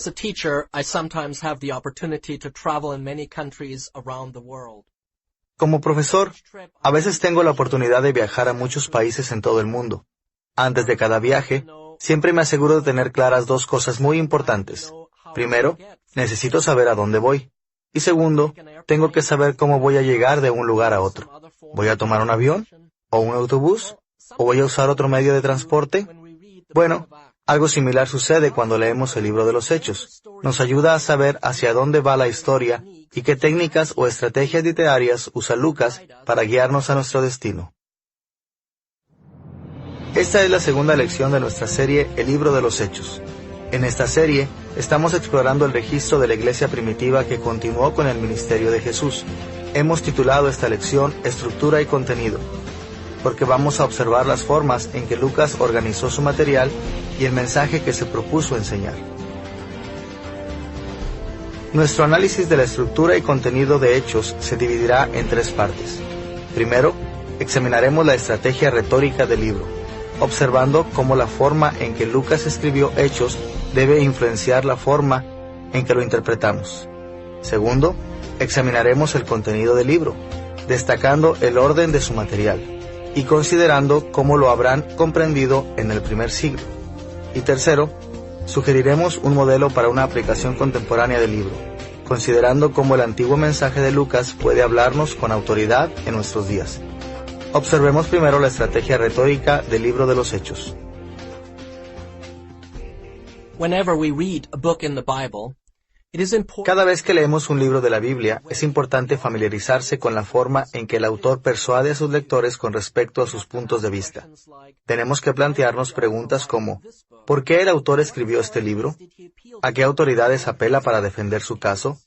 As a teacher, I sometimes have the opportunity to travel in many countries around the world. Como profesor, a veces tengo la oportunidad de viajar a muchos países en todo el mundo. Antes de cada viaje, siempre me aseguro de tener claras dos cosas muy importantes. Primero, necesito saber a dónde voy. Y segundo, tengo que saber cómo voy a llegar de un lugar a otro. ¿Voy a tomar un avión? ¿O un autobús? ¿O voy a usar otro medio de transporte? Bueno, algo similar sucede cuando leemos el libro de los Hechos. Nos ayuda a saber hacia dónde va la historia y qué técnicas o estrategias literarias usa Lucas para guiarnos a nuestro destino. Esta es la segunda lección de nuestra serie El libro de los Hechos. En esta serie, estamos explorando el registro de la iglesia primitiva que continuó con el ministerio de Jesús. Hemos titulado esta lección Estructura y contenido, porque vamos a observar las formas en que Lucas organizó su material y el mensaje que se propuso enseñar. Nuestro análisis de la estructura y contenido de Hechos se dividirá en tres partes. Primero, examinaremos la estrategia retórica del libro, observando cómo la forma en que Lucas escribió Hechos debe influenciar la forma en que lo interpretamos. Segundo, examinaremos el contenido del libro, destacando el orden de su material y considerando cómo lo habrán comprendido en el primer siglo. Y tercero, sugeriremos un modelo para una aplicación contemporánea del libro, considerando cómo el antiguo mensaje de Lucas puede hablarnos con autoridad en nuestros días. Observemos primero la estrategia retórica del libro de los Hechos. Whenever we read a book in the Bible, it is important. Cada vez que leemos un libro de la Biblia, es importante familiarizarse con la forma en que el autor persuade a sus lectores con respecto a sus puntos de vista. Tenemos que plantearnos preguntas como, ¿por qué el autor escribió este libro? ¿A qué autoridades apela para defender su caso?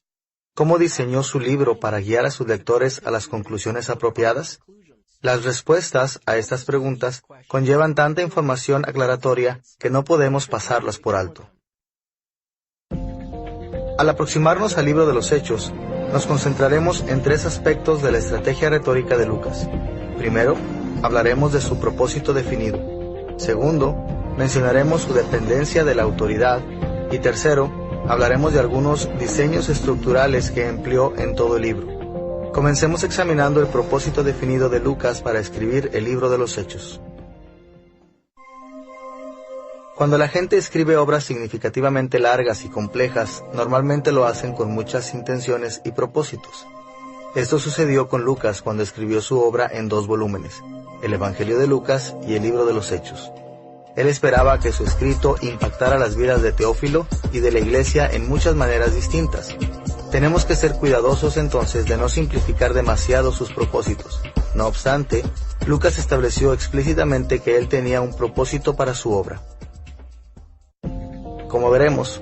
¿Cómo diseñó su libro para guiar a sus lectores a las conclusiones apropiadas? Las respuestas a estas preguntas conllevan tanta información aclaratoria que no podemos pasarlas por alto. Al aproximarnos al libro de los Hechos, nos concentraremos en tres aspectos de la estrategia retórica de Lucas. Primero, hablaremos de su propósito definido. Segundo, mencionaremos su dependencia de la autoridad. Y tercero, hablaremos de algunos diseños estructurales que empleó en todo el libro. Comencemos examinando el propósito definido de Lucas para escribir el libro de los Hechos. Cuando la gente escribe obras significativamente largas y complejas, normalmente lo hacen con muchas intenciones y propósitos. Esto sucedió con Lucas cuando escribió su obra en 2 volúmenes, el Evangelio de Lucas y el libro de los Hechos. Él esperaba que su escrito impactara las vidas de Teófilo y de la iglesia en muchas maneras distintas. Tenemos que ser cuidadosos entonces de no simplificar demasiado sus propósitos. No obstante, Lucas estableció explícitamente que él tenía un propósito para su obra. Como veremos,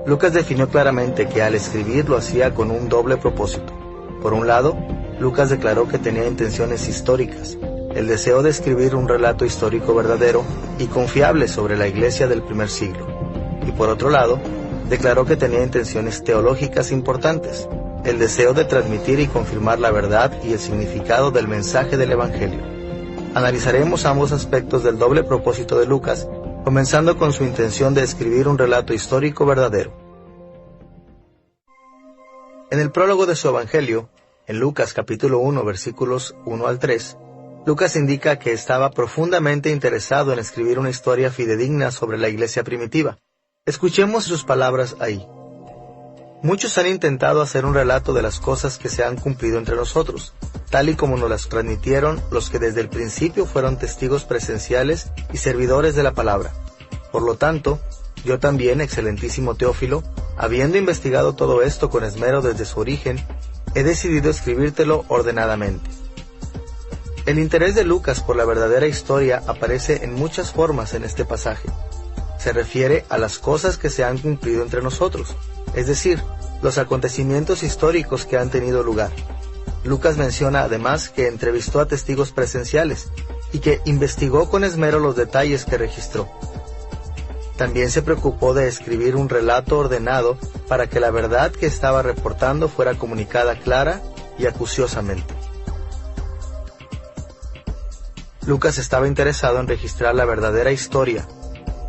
Lucas definió claramente que al escribir lo hacía con un doble propósito. Por un lado, Lucas declaró que tenía intenciones históricas, el deseo de escribir un relato histórico verdadero y confiable sobre la iglesia del primer siglo. Y por otro lado, declaró que tenía intenciones teológicas importantes, el deseo de transmitir y confirmar la verdad y el significado del mensaje del Evangelio. Analizaremos ambos aspectos del doble propósito de Lucas, comenzando con su intención de escribir un relato histórico verdadero. En el prólogo de su Evangelio, en Lucas capítulo 1, versículos 1 al 3, Lucas indica que estaba profundamente interesado en escribir una historia fidedigna sobre la iglesia primitiva. Escuchemos sus palabras ahí. Muchos han intentado hacer un relato de las cosas que se han cumplido entre nosotros, tal y como nos las transmitieron los que desde el principio fueron testigos presenciales y servidores de la palabra. Por lo tanto, yo también, excelentísimo Teófilo, habiendo investigado todo esto con esmero desde su origen, he decidido escribírtelo ordenadamente. El interés de Lucas por la verdadera historia aparece en muchas formas en este pasaje. Se refiere a las cosas que se han cumplido entre nosotros, es decir, los acontecimientos históricos que han tenido lugar. Lucas menciona además que entrevistó a testigos presenciales y que investigó con esmero los detalles que registró. También se preocupó de escribir un relato ordenado para que la verdad que estaba reportando fuera comunicada clara y acuciosamente. Lucas estaba interesado en registrar la verdadera historia,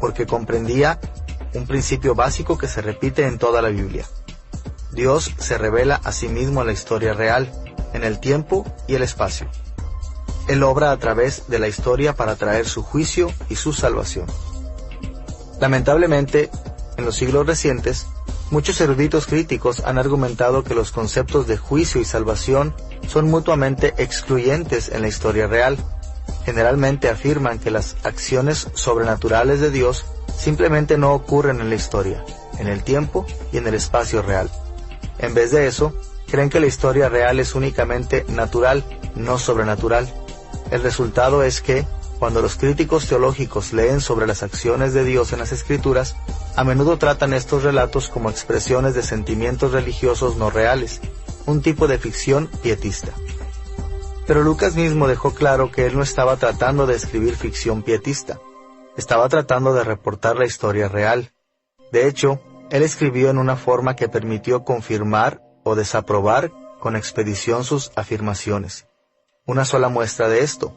porque comprendía un principio básico que se repite en toda la Biblia. Dios se revela a sí mismo en la historia real, en el tiempo y el espacio. Él obra a través de la historia para traer su juicio y su salvación. Lamentablemente, en los siglos recientes, muchos eruditos críticos han argumentado que los conceptos de juicio y salvación son mutuamente excluyentes en la historia real. Generalmente afirman que las acciones sobrenaturales de Dios simplemente no ocurren en la historia, en el tiempo y en el espacio real. En vez de eso, creen que la historia real es únicamente natural, no sobrenatural. El resultado es que, cuando los críticos teológicos leen sobre las acciones de Dios en las Escrituras, a menudo tratan estos relatos como expresiones de sentimientos religiosos no reales, un tipo de ficción pietista. Pero Lucas mismo dejó claro que él no estaba tratando de escribir ficción pietista, estaba tratando de reportar la historia real. De hecho, él escribió en una forma que permitió confirmar o desaprobar con expedición sus afirmaciones. Una sola muestra de esto.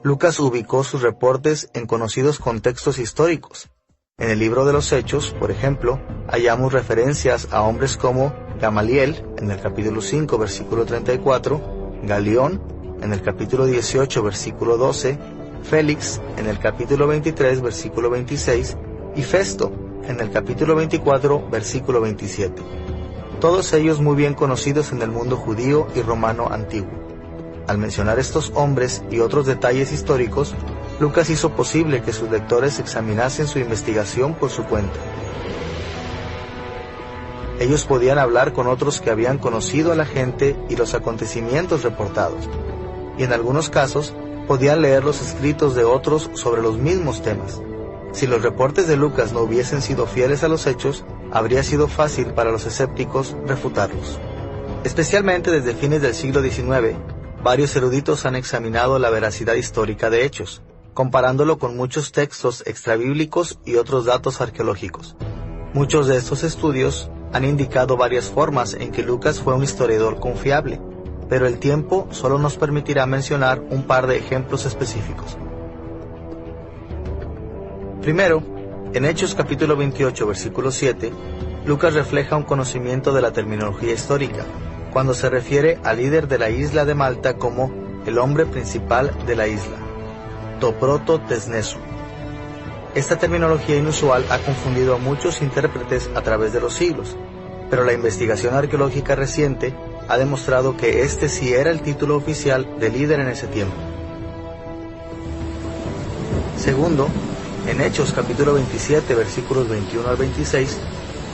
Lucas ubicó sus reportes en conocidos contextos históricos. En el libro de los Hechos, por ejemplo, hallamos referencias a hombres como Gamaliel, en el capítulo 5, versículo 34, Galión, en el capítulo 18, versículo 12, Félix, en el capítulo 23, versículo 26, y Festo, en el capítulo 24, versículo 27. Todos ellos muy bien conocidos en el mundo judío y romano antiguo. Al mencionar estos hombres y otros detalles históricos, Lucas hizo posible que sus lectores examinasen su investigación por su cuenta. Ellos podían hablar con otros que habían conocido a la gente y los acontecimientos reportados, y en algunos casos podían leer los escritos de otros sobre los mismos temas. Si los reportes de Lucas no hubiesen sido fieles a los hechos, habría sido fácil para los escépticos refutarlos. Especialmente desde fines del siglo XIX, varios eruditos han examinado la veracidad histórica de Hechos, comparándolo con muchos textos extrabíblicos y otros datos arqueológicos. Muchos de estos estudios han indicado varias formas en que Lucas fue un historiador confiable, pero el tiempo solo nos permitirá mencionar un par de ejemplos específicos. Primero, en Hechos capítulo 28, versículo 7, Lucas refleja un conocimiento de la terminología histórica, cuando se refiere al líder de la isla de Malta como el hombre principal de la isla, Toproto Tesnesu. Esta terminología inusual ha confundido a muchos intérpretes a través de los siglos, pero la investigación arqueológica reciente ha demostrado que este sí era el título oficial de líder en ese tiempo. Segundo, en Hechos capítulo 27, versículos 21 al 26,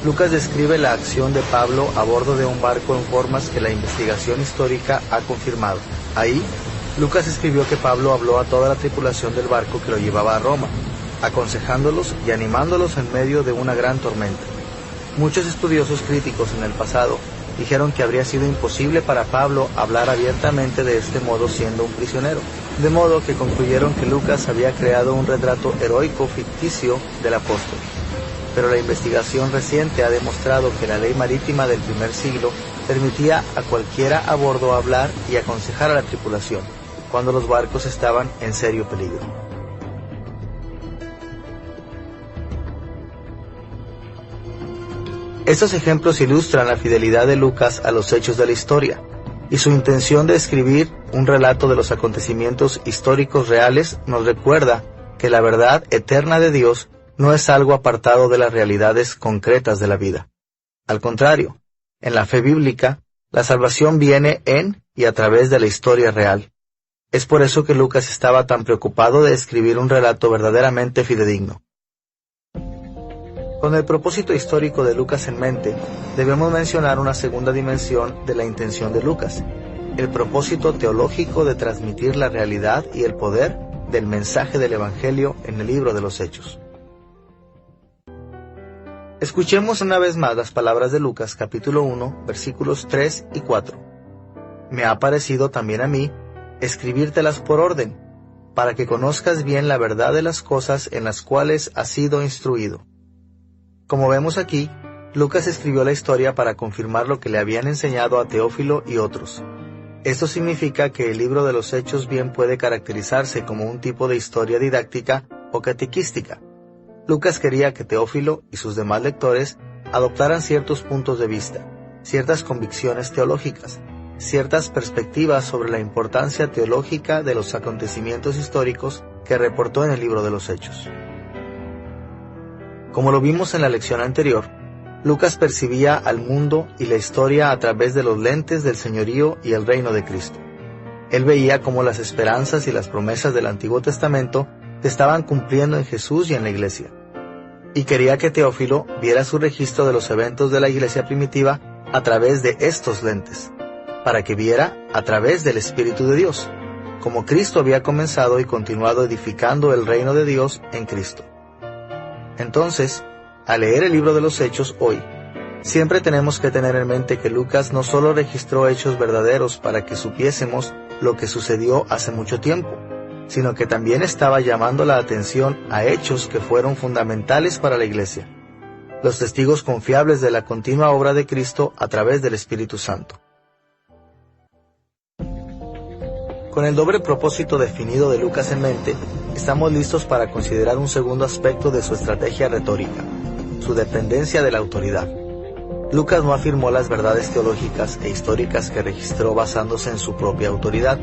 Lucas describe la acción de Pablo a bordo de un barco en formas que la investigación histórica ha confirmado. Ahí, Lucas escribió que Pablo habló a toda la tripulación del barco que lo llevaba a Roma, aconsejándolos y animándolos en medio de una gran tormenta. Muchos estudiosos críticos en el pasado dijeron que habría sido imposible para Pablo hablar abiertamente de este modo siendo un prisionero, de modo que concluyeron que Lucas había creado un retrato heroico ficticio del apóstol. Pero la investigación reciente ha demostrado que la ley marítima del primer siglo permitía a cualquiera a bordo hablar y aconsejar a la tripulación, cuando los barcos estaban en serio peligro. Estos ejemplos ilustran la fidelidad de Lucas a los hechos de la historia, y su intención de escribir un relato de los acontecimientos históricos reales nos recuerda que la verdad eterna de Dios no es algo apartado de las realidades concretas de la vida. Al contrario, en la fe bíblica, la salvación viene en y a través de la historia real. Es por eso que Lucas estaba tan preocupado de escribir un relato verdaderamente fidedigno. Con el propósito histórico de Lucas en mente, debemos mencionar una segunda dimensión de la intención de Lucas, el propósito teológico de transmitir la realidad y el poder del mensaje del Evangelio en el libro de los Hechos. Escuchemos una vez más las palabras de Lucas capítulo 1, versículos 3 y 4. Me ha parecido también a mí escribírtelas por orden, para que conozcas bien la verdad de las cosas en las cuales has sido instruido. Como vemos aquí, Lucas escribió la historia para confirmar lo que le habían enseñado a Teófilo y otros. Esto significa que el libro de los Hechos bien puede caracterizarse como un tipo de historia didáctica o catequística. Lucas quería que Teófilo y sus demás lectores adoptaran ciertos puntos de vista, ciertas convicciones teológicas, ciertas perspectivas sobre la importancia teológica de los acontecimientos históricos que reportó en el libro de los Hechos. Como lo vimos en la lección anterior, Lucas percibía al mundo y la historia a través de los lentes del señorío y el reino de Cristo. Él veía cómo las esperanzas y las promesas del Antiguo Testamento se estaban cumpliendo en Jesús y en la Iglesia. Y quería que Teófilo viera su registro de los eventos de la Iglesia primitiva a través de estos lentes, para que viera a través del Espíritu de Dios, como Cristo había comenzado y continuado edificando el reino de Dios en Cristo. Entonces, al leer el libro de los Hechos hoy, siempre tenemos que tener en mente que Lucas no solo registró hechos verdaderos para que supiésemos lo que sucedió hace mucho tiempo, sino que también estaba llamando la atención a hechos que fueron fundamentales para la Iglesia, los testigos confiables de la continua obra de Cristo a través del Espíritu Santo. Con el doble propósito definido de Lucas en mente, estamos listos para considerar un segundo aspecto de su estrategia retórica, su dependencia de la autoridad. Lucas no afirmó las verdades teológicas e históricas que registró basándose en su propia autoridad,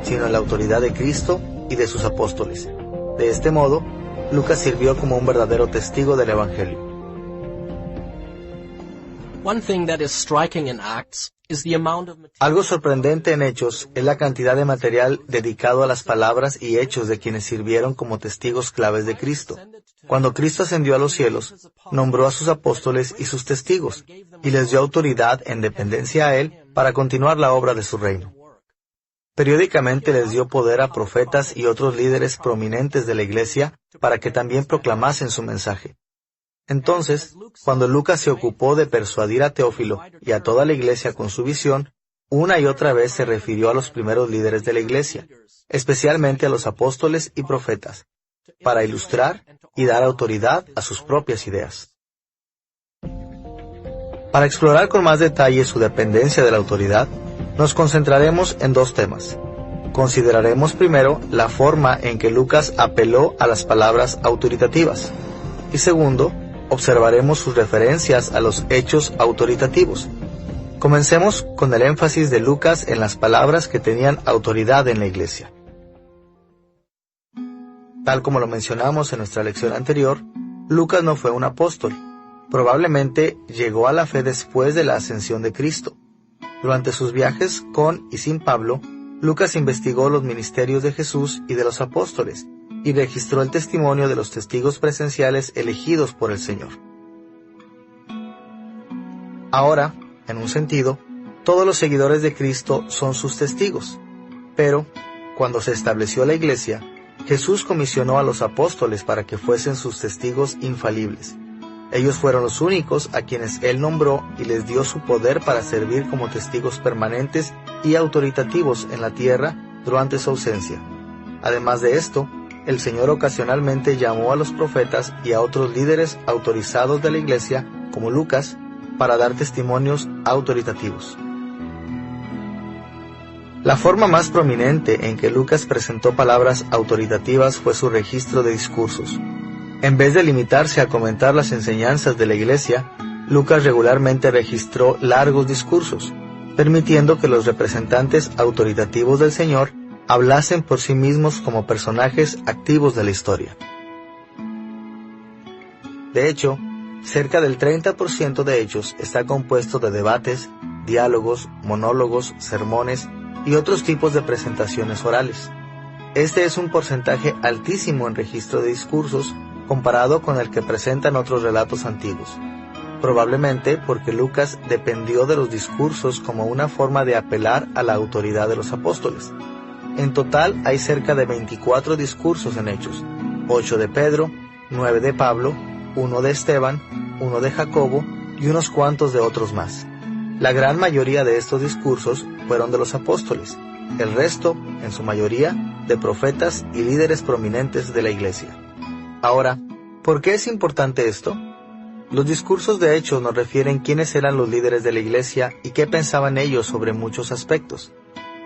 sino en la autoridad de Cristo y de sus apóstoles. De este modo, Lucas sirvió como un verdadero testigo del Evangelio. One thing that is striking in Acts is the amount of Algo sorprendente en Hechos es la cantidad de material dedicado a las palabras y hechos de quienes sirvieron como testigos claves de Cristo. Cuando Cristo ascendió a los cielos, nombró a sus apóstoles y sus testigos, y les dio autoridad en dependencia a Él para continuar la obra de su reino. Periódicamente les dio poder a profetas y otros líderes prominentes de la Iglesia para que también proclamasen su mensaje. Entonces, cuando Lucas se ocupó de persuadir a Teófilo y a toda la Iglesia con su visión, una y otra vez se refirió a los primeros líderes de la Iglesia, especialmente a los apóstoles y profetas, para ilustrar y dar autoridad a sus propias ideas. Para explorar con más detalle su dependencia de la autoridad, nos concentraremos en dos temas. Consideraremos primero la forma en que Lucas apeló a las palabras autoritativas, y segundo, observaremos sus referencias a los hechos autoritativos. Comencemos con el énfasis de Lucas en las palabras que tenían autoridad en la Iglesia. Tal como lo mencionamos en nuestra lección anterior, Lucas no fue un apóstol. Probablemente llegó a la fe después de la ascensión de Cristo. Durante sus viajes con y sin Pablo, Lucas investigó los ministerios de Jesús y de los apóstoles, y registró el testimonio de los testigos presenciales elegidos por el Señor. Ahora, en un sentido, todos los seguidores de Cristo son sus testigos, pero, cuando se estableció la Iglesia, Jesús comisionó a los apóstoles para que fuesen sus testigos infalibles. Ellos fueron los únicos a quienes Él nombró y les dio su poder para servir como testigos permanentes y autoritativos en la tierra durante su ausencia. Además de esto, el Señor ocasionalmente llamó a los profetas y a otros líderes autorizados de la Iglesia, como Lucas, para dar testimonios autoritativos. La forma más prominente en que Lucas presentó palabras autoritativas fue su registro de discursos. En vez de limitarse a comentar las enseñanzas de la Iglesia, Lucas regularmente registró largos discursos, permitiendo que los representantes autoritativos del Señor hablasen por sí mismos como personajes activos de la historia. De hecho, cerca del 30% de Hechos está compuesto de debates, diálogos, monólogos, sermones y otros tipos de presentaciones orales. Este es un porcentaje altísimo en registro de discursos comparado con el que presentan otros relatos antiguos, probablemente porque Lucas dependió de los discursos como una forma de apelar a la autoridad de los apóstoles. En total hay cerca de 24 discursos en Hechos, 8 de Pedro, 9 de Pablo, 1 de Esteban, 1 de Jacobo y unos cuantos de otros más. La gran mayoría de estos discursos fueron de los apóstoles, el resto, en su mayoría, de profetas y líderes prominentes de la Iglesia. Ahora, ¿por qué es importante esto? Los discursos de Hechos nos refieren quiénes eran los líderes de la Iglesia y qué pensaban ellos sobre muchos aspectos.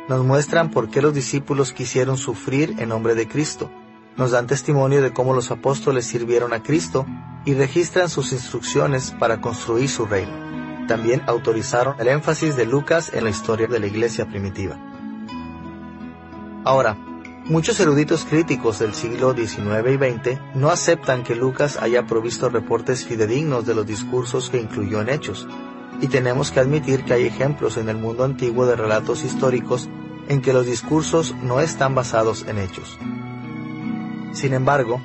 Nos muestran por qué los discípulos quisieron sufrir en nombre de Cristo, nos dan testimonio de cómo los apóstoles sirvieron a Cristo y registran sus instrucciones para construir su reino. También autorizaron el énfasis de Lucas en la historia de la iglesia primitiva. Ahora, muchos eruditos críticos del siglo XIX y XX no aceptan que Lucas haya provisto reportes fidedignos de los discursos que incluyó en Hechos, y tenemos que admitir que hay ejemplos en el mundo antiguo de relatos históricos en que los discursos no están basados en hechos. Sin embargo,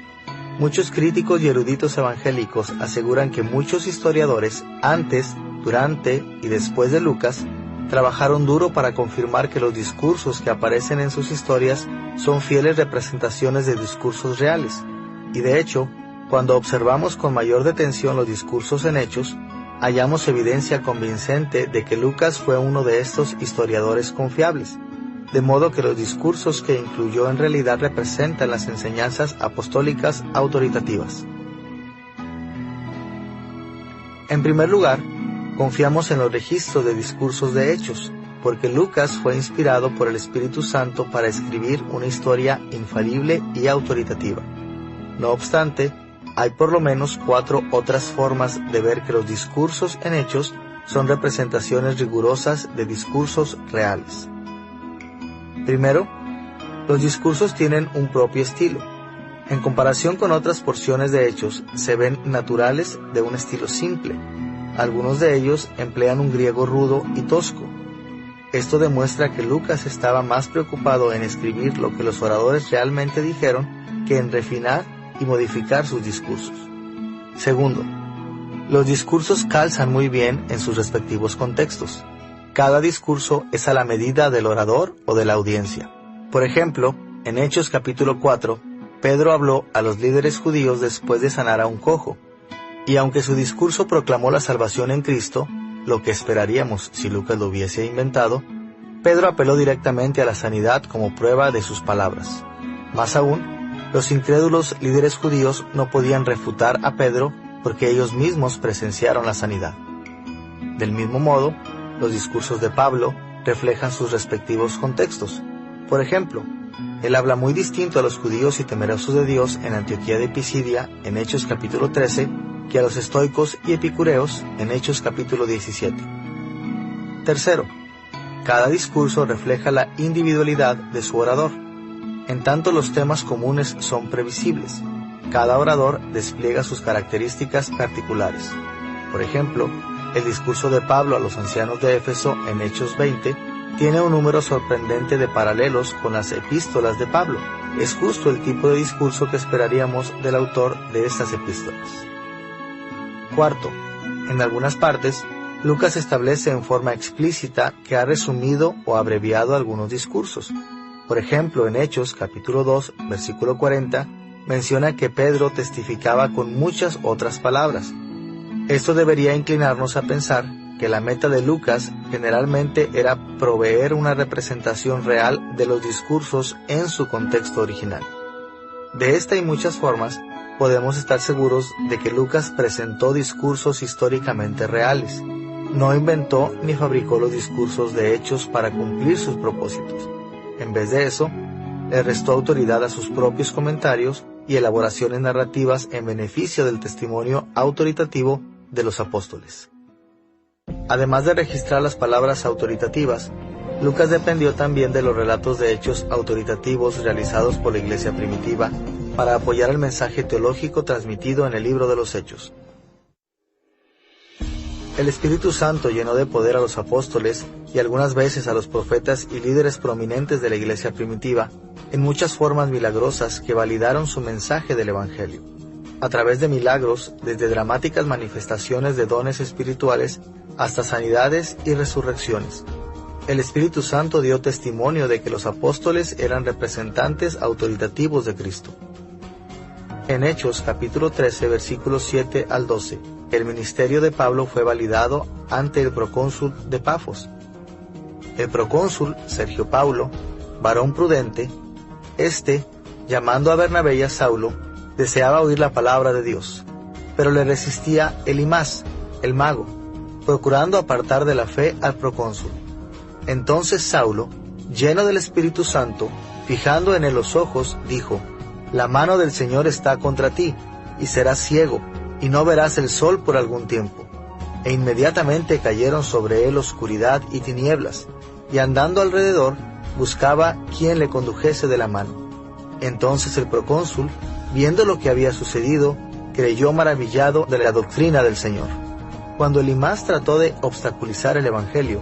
muchos críticos y eruditos evangélicos aseguran que muchos historiadores, antes, durante y después de Lucas, trabajaron duro para confirmar que los discursos que aparecen en sus historias son fieles representaciones de discursos reales, y de hecho, cuando observamos con mayor detención los discursos en Hechos, hallamos evidencia convincente de que Lucas fue uno de estos historiadores confiables, de modo que los discursos que incluyó en realidad representan las enseñanzas apostólicas autoritativas. En primer lugar, confiamos en los registros de discursos de Hechos, porque Lucas fue inspirado por el Espíritu Santo para escribir una historia infalible y autoritativa. No obstante, hay por lo menos 4 otras formas de ver que los discursos en Hechos son representaciones rigurosas de discursos reales. Primero, los discursos tienen un propio estilo. En comparación con otras porciones de Hechos, se ven naturales de un estilo simple. Algunos de ellos emplean un griego rudo y tosco. Esto demuestra que Lucas estaba más preocupado en escribir lo que los oradores realmente dijeron que en refinar y modificar sus discursos. Segundo, los discursos calzan muy bien en sus respectivos contextos. Cada discurso es a la medida del orador o de la audiencia. Por ejemplo, en Hechos capítulo 4, Pedro habló a los líderes judíos después de sanar a un cojo, y aunque su discurso proclamó la salvación en Cristo, lo que esperaríamos si Lucas lo hubiese inventado, Pedro apeló directamente a la sanidad como prueba de sus palabras. Más aún, los incrédulos líderes judíos no podían refutar a Pedro porque ellos mismos presenciaron la sanidad. Del mismo modo, los discursos de Pablo reflejan sus respectivos contextos. Por ejemplo, él habla muy distinto a los judíos y temerosos de Dios en Antioquía de Pisidia, en Hechos capítulo 13, que a los estoicos y epicureos en Hechos capítulo 17. Tercero, cada discurso refleja la individualidad de su orador. En tanto los temas comunes son previsibles, cada orador despliega sus características particulares. Por ejemplo, el discurso de Pablo a los ancianos de Éfeso en Hechos 20 tiene un número sorprendente de paralelos con las epístolas de Pablo. Es justo el tipo de discurso que esperaríamos del autor de estas epístolas. Cuarto, en algunas partes, Lucas establece en forma explícita que ha resumido o abreviado algunos discursos. Por ejemplo, en Hechos capítulo 2, versículo 40, menciona que Pedro testificaba con muchas otras palabras. Esto debería inclinarnos a pensar que la meta de Lucas generalmente era proveer una representación real de los discursos en su contexto original. De esta y muchas formas, podemos estar seguros de que Lucas presentó discursos históricamente reales. No inventó ni fabricó los discursos de Hechos para cumplir sus propósitos. En vez de eso, le restó autoridad a sus propios comentarios y elaboraciones narrativas en beneficio del testimonio autoritativo de los apóstoles. Además de registrar las palabras autoritativas, Lucas dependió también de los relatos de hechos autoritativos realizados por la iglesia primitiva para apoyar el mensaje teológico transmitido en el libro de los Hechos. El Espíritu Santo llenó de poder a los apóstoles y algunas veces a los profetas y líderes prominentes de la iglesia primitiva en muchas formas milagrosas que validaron su mensaje del Evangelio. A través de milagros, desde dramáticas manifestaciones de dones espirituales hasta sanidades y resurrecciones. El Espíritu Santo dio testimonio de que los apóstoles eran representantes autoritativos de Cristo. En Hechos capítulo 13, versículos 7 al 12, el ministerio de Pablo fue validado ante el procónsul de Pafos. El procónsul, Sergio Paulo, varón prudente, llamando a Bernabé y a Saulo, deseaba oír la palabra de Dios, pero le resistía Elimás, el mago, procurando apartar de la fe al procónsul. Entonces Saulo, lleno del Espíritu Santo, fijando en él los ojos, dijo: la mano del Señor está contra ti, y serás ciego, y no verás el sol por algún tiempo. E inmediatamente cayeron sobre él oscuridad y tinieblas, y andando alrededor, buscaba quien le condujese de la mano. Entonces el procónsul, viendo lo que había sucedido, creyó maravillado de la doctrina del Señor. Cuando Elimas trató de obstaculizar el Evangelio,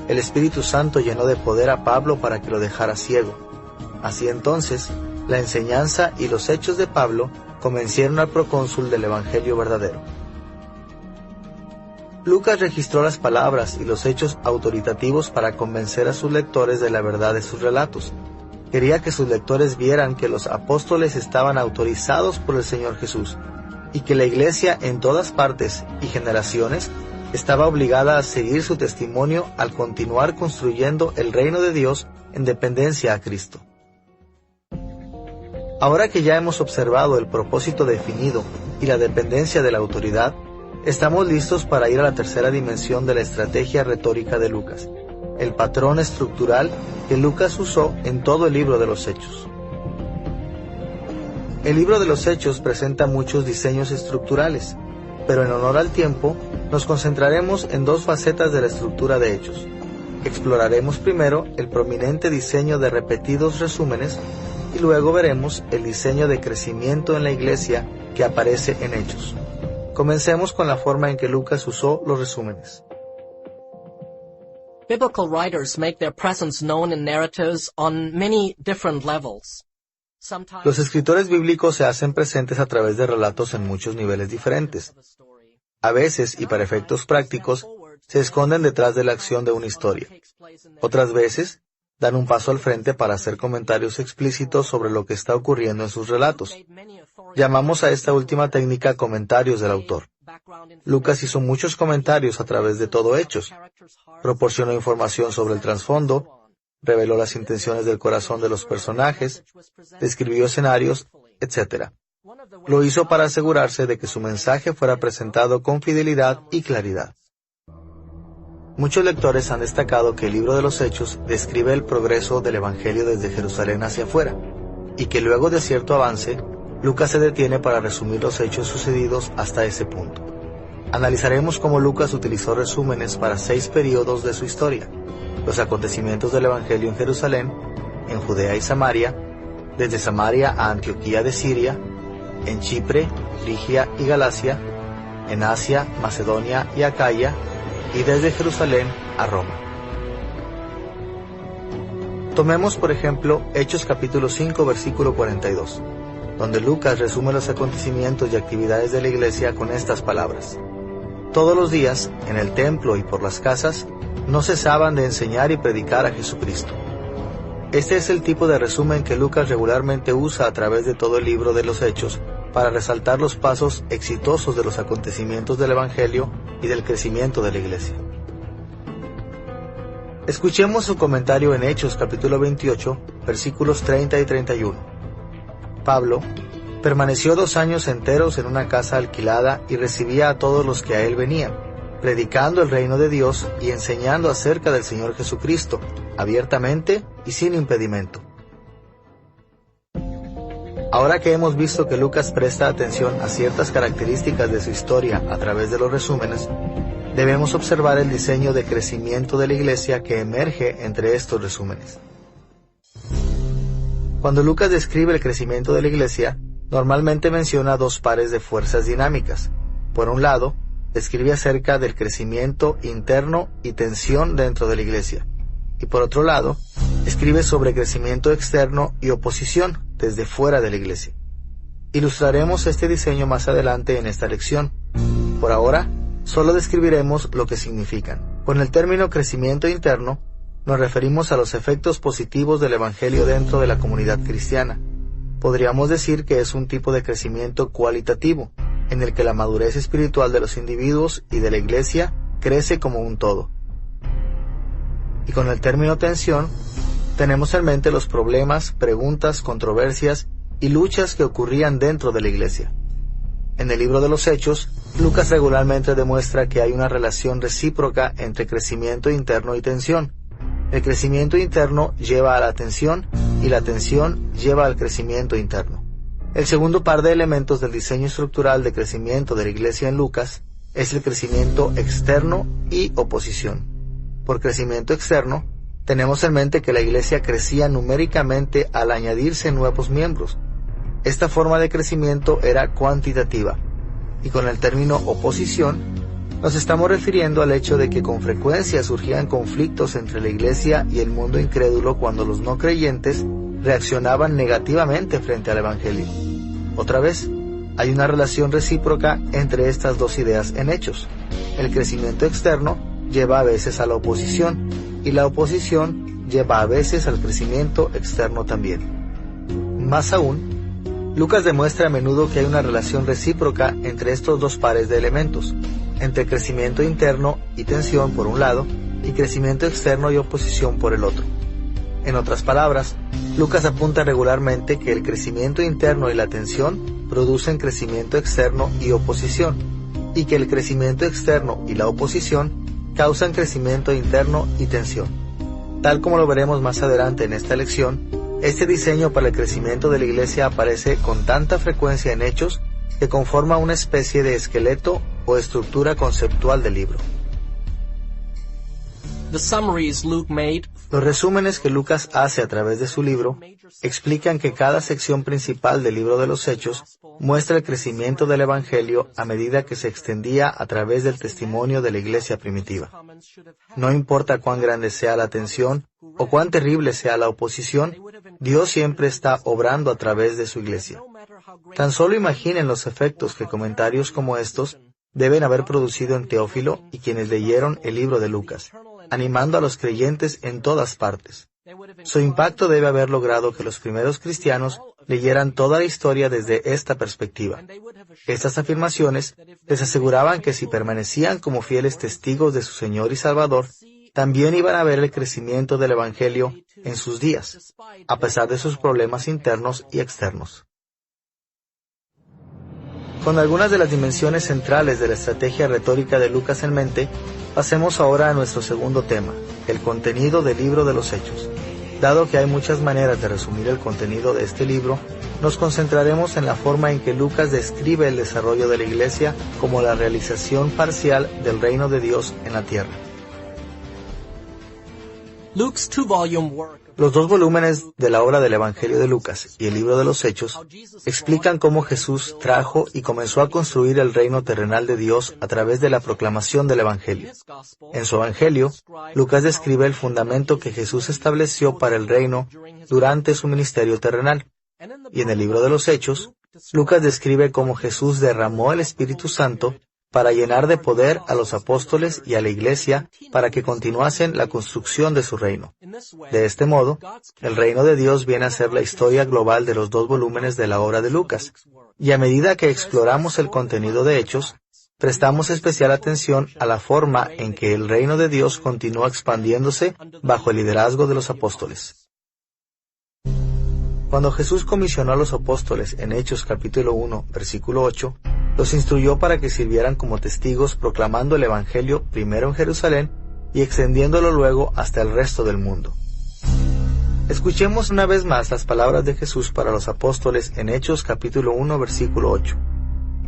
el Espíritu Santo llenó de poder a Pablo para que lo dejara ciego. Así entonces, la enseñanza y los hechos de Pablo convencieron al procónsul del Evangelio verdadero. Lucas registró las palabras y los hechos autoritativos para convencer a sus lectores de la verdad de sus relatos. Quería que sus lectores vieran que los apóstoles estaban autorizados por el Señor Jesús y que la Iglesia en todas partes y generaciones estaba obligada a seguir su testimonio al continuar construyendo el reino de Dios en dependencia a Cristo. Ahora que ya hemos observado el propósito definido y la dependencia de la autoridad, estamos listos para ir a la tercera dimensión de la estrategia retórica de Lucas, el patrón estructural que Lucas usó en todo el libro de los Hechos. El libro de los Hechos presenta muchos diseños estructurales, pero en honor al tiempo, nos concentraremos en dos facetas de la estructura de Hechos. Exploraremos primero el prominente diseño de repetidos resúmenes y luego veremos el diseño de crecimiento en la iglesia que aparece en Hechos. Comencemos con la forma en que Lucas usó los resúmenes. Biblical writers make their presence known in narratives on many different levels. Los escritores bíblicos se hacen presentes a través de relatos en muchos niveles diferentes. A veces, y para efectos prácticos, se esconden detrás de la acción de una historia. Otras veces, dan un paso al frente para hacer comentarios explícitos sobre lo que está ocurriendo en sus relatos. Llamamos a esta última técnica comentarios del autor. Lucas hizo muchos comentarios a través de todo Hechos. Proporcionó información sobre el trasfondo, reveló las intenciones del corazón de los personajes, describió escenarios, etc. Lo hizo para asegurarse de que su mensaje fuera presentado con fidelidad y claridad. Muchos lectores han destacado que el libro de los Hechos describe el progreso del Evangelio desde Jerusalén hacia afuera, y que luego de cierto avance, Lucas se detiene para resumir los hechos sucedidos hasta ese punto. Analizaremos cómo Lucas utilizó resúmenes para 6 períodos de su historia: los acontecimientos del Evangelio en Jerusalén, en Judea y Samaria, desde Samaria a Antioquía de Siria, en Chipre, Frigia y Galacia, en Asia, Macedonia y Acaya, y desde Jerusalén a Roma. Tomemos, por ejemplo, Hechos capítulo 5, versículo 42, donde Lucas resume los acontecimientos y actividades de la iglesia con estas palabras: todos los días, en el templo y por las casas, no cesaban de enseñar y predicar a Jesucristo. Este es el tipo de resumen que Lucas regularmente usa a través de todo el libro de los Hechos para resaltar los pasos exitosos de los acontecimientos del Evangelio y del crecimiento de la iglesia. Escuchemos su comentario en Hechos capítulo 28, versículos 30 y 31. Pablo permaneció 2 años enteros en una casa alquilada y recibía a todos los que a él venían, predicando el reino de Dios y enseñando acerca del Señor Jesucristo, abiertamente y sin impedimento. Ahora que hemos visto que Lucas presta atención a ciertas características de su historia a través de los resúmenes, debemos observar el diseño de crecimiento de la iglesia que emerge entre estos resúmenes. Cuando Lucas describe el crecimiento de la iglesia, normalmente menciona 2 pares de fuerzas dinámicas. Por un lado, describe acerca del crecimiento interno y tensión dentro de la iglesia. Y por otro lado, escribe sobre crecimiento externo y oposición desde fuera de la iglesia. Ilustraremos este diseño más adelante en esta lección. Por ahora, solo describiremos lo que significan. Con el término crecimiento interno, nos referimos a los efectos positivos del Evangelio dentro de la comunidad cristiana. Podríamos decir que es un tipo de crecimiento cualitativo, en el que la madurez espiritual de los individuos y de la iglesia crece como un todo. Y con el término tensión, tenemos en mente los problemas, preguntas, controversias y luchas que ocurrían dentro de la iglesia. En el libro de los Hechos, Lucas regularmente demuestra que hay una relación recíproca entre crecimiento interno y tensión. El crecimiento interno lleva a la tensión y la tensión lleva al crecimiento interno. El segundo par de elementos del diseño estructural de crecimiento de la iglesia en Lucas es el crecimiento externo y oposición. Por crecimiento externo, tenemos en mente que la iglesia crecía numéricamente al añadirse nuevos miembros. Esta forma de crecimiento era cuantitativa, y con el término oposición, nos estamos refiriendo al hecho de que con frecuencia surgían conflictos entre la iglesia y el mundo incrédulo cuando los no creyentes reaccionaban negativamente frente al Evangelio. Otra vez, hay una relación recíproca entre estas dos ideas en Hechos. El crecimiento externo lleva a veces a la oposición, y la oposición lleva a veces al crecimiento externo también. Más aún, Lucas demuestra a menudo que hay una relación recíproca entre estos dos pares de elementos, entre crecimiento interno y tensión por un lado, y crecimiento externo y oposición por el otro. En otras palabras, Lucas apunta regularmente que el crecimiento interno y la tensión producen crecimiento externo y oposición, y que el crecimiento externo y la oposición causan crecimiento interno y tensión. Tal como lo veremos más adelante en esta lección, este diseño para el crecimiento de la iglesia aparece con tanta frecuencia en Hechos que conforma una especie de esqueleto o estructura conceptual del libro. Los resúmenes que Lucas hace a través de su libro explican que cada sección principal del libro de los Hechos muestra el crecimiento del Evangelio a medida que se extendía a través del testimonio de la iglesia primitiva. No importa cuán grande sea la tensión o cuán terrible sea la oposición, Dios siempre está obrando a través de su iglesia. Tan solo imaginen los efectos que comentarios como estos deben haber producido en Teófilo y quienes leyeron el libro de Lucas, animando a los creyentes en todas partes. Su impacto debe haber logrado que los primeros cristianos leyeran toda la historia desde esta perspectiva. Estas afirmaciones les aseguraban que si permanecían como fieles testigos de su Señor y Salvador, también iban a ver el crecimiento del Evangelio en sus días, a pesar de sus problemas internos y externos. Con algunas de las dimensiones centrales de la estrategia retórica de Lucas en mente, pasemos ahora a nuestro segundo tema, el contenido del libro de los Hechos. Dado que hay muchas maneras de resumir el contenido de este libro, nos concentraremos en la forma en que Lucas describe el desarrollo de la iglesia como la realización parcial del reino de Dios en la tierra. Los dos volúmenes de la obra del Evangelio de Lucas y el libro de los Hechos explican cómo Jesús trajo y comenzó a construir el reino terrenal de Dios a través de la proclamación del Evangelio. En su Evangelio, Lucas describe el fundamento que Jesús estableció para el reino durante su ministerio terrenal. Y en el libro de los Hechos, Lucas describe cómo Jesús derramó el Espíritu Santo para llenar de poder a los apóstoles y a la iglesia para que continuasen la construcción de su reino. De este modo, el reino de Dios viene a ser la historia global de los dos volúmenes de la obra de Lucas, y a medida que exploramos el contenido de Hechos, prestamos especial atención a la forma en que el reino de Dios continúa expandiéndose bajo el liderazgo de los apóstoles. Cuando Jesús comisionó a los apóstoles en Hechos capítulo 1, versículo 8, los instruyó para que sirvieran como testigos proclamando el Evangelio primero en Jerusalén y extendiéndolo luego hasta el resto del mundo. Escuchemos una vez más las palabras de Jesús para los apóstoles en Hechos capítulo 1, versículo 8.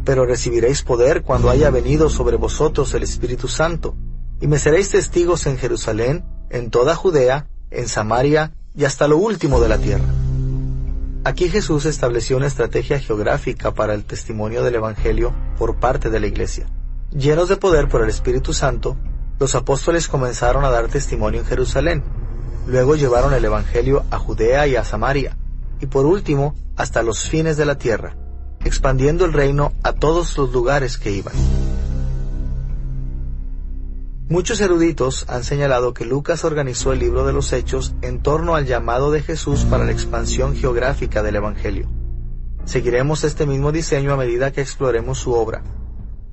Pero recibiréis poder cuando haya venido sobre vosotros el Espíritu Santo, y me seréis testigos en Jerusalén, en toda Judea, en Samaria y hasta lo último de la tierra. Aquí Jesús estableció una estrategia geográfica para el testimonio del Evangelio por parte de la Iglesia. Llenos de poder por el Espíritu Santo, los apóstoles comenzaron a dar testimonio en Jerusalén. Luego llevaron el Evangelio a Judea y a Samaria, y por último, hasta los fines de la tierra, expandiendo el reino a todos los lugares que iban. Muchos eruditos han señalado que Lucas organizó el libro de los Hechos en torno al llamado de Jesús para la expansión geográfica del Evangelio. Seguiremos este mismo diseño a medida que exploremos su obra.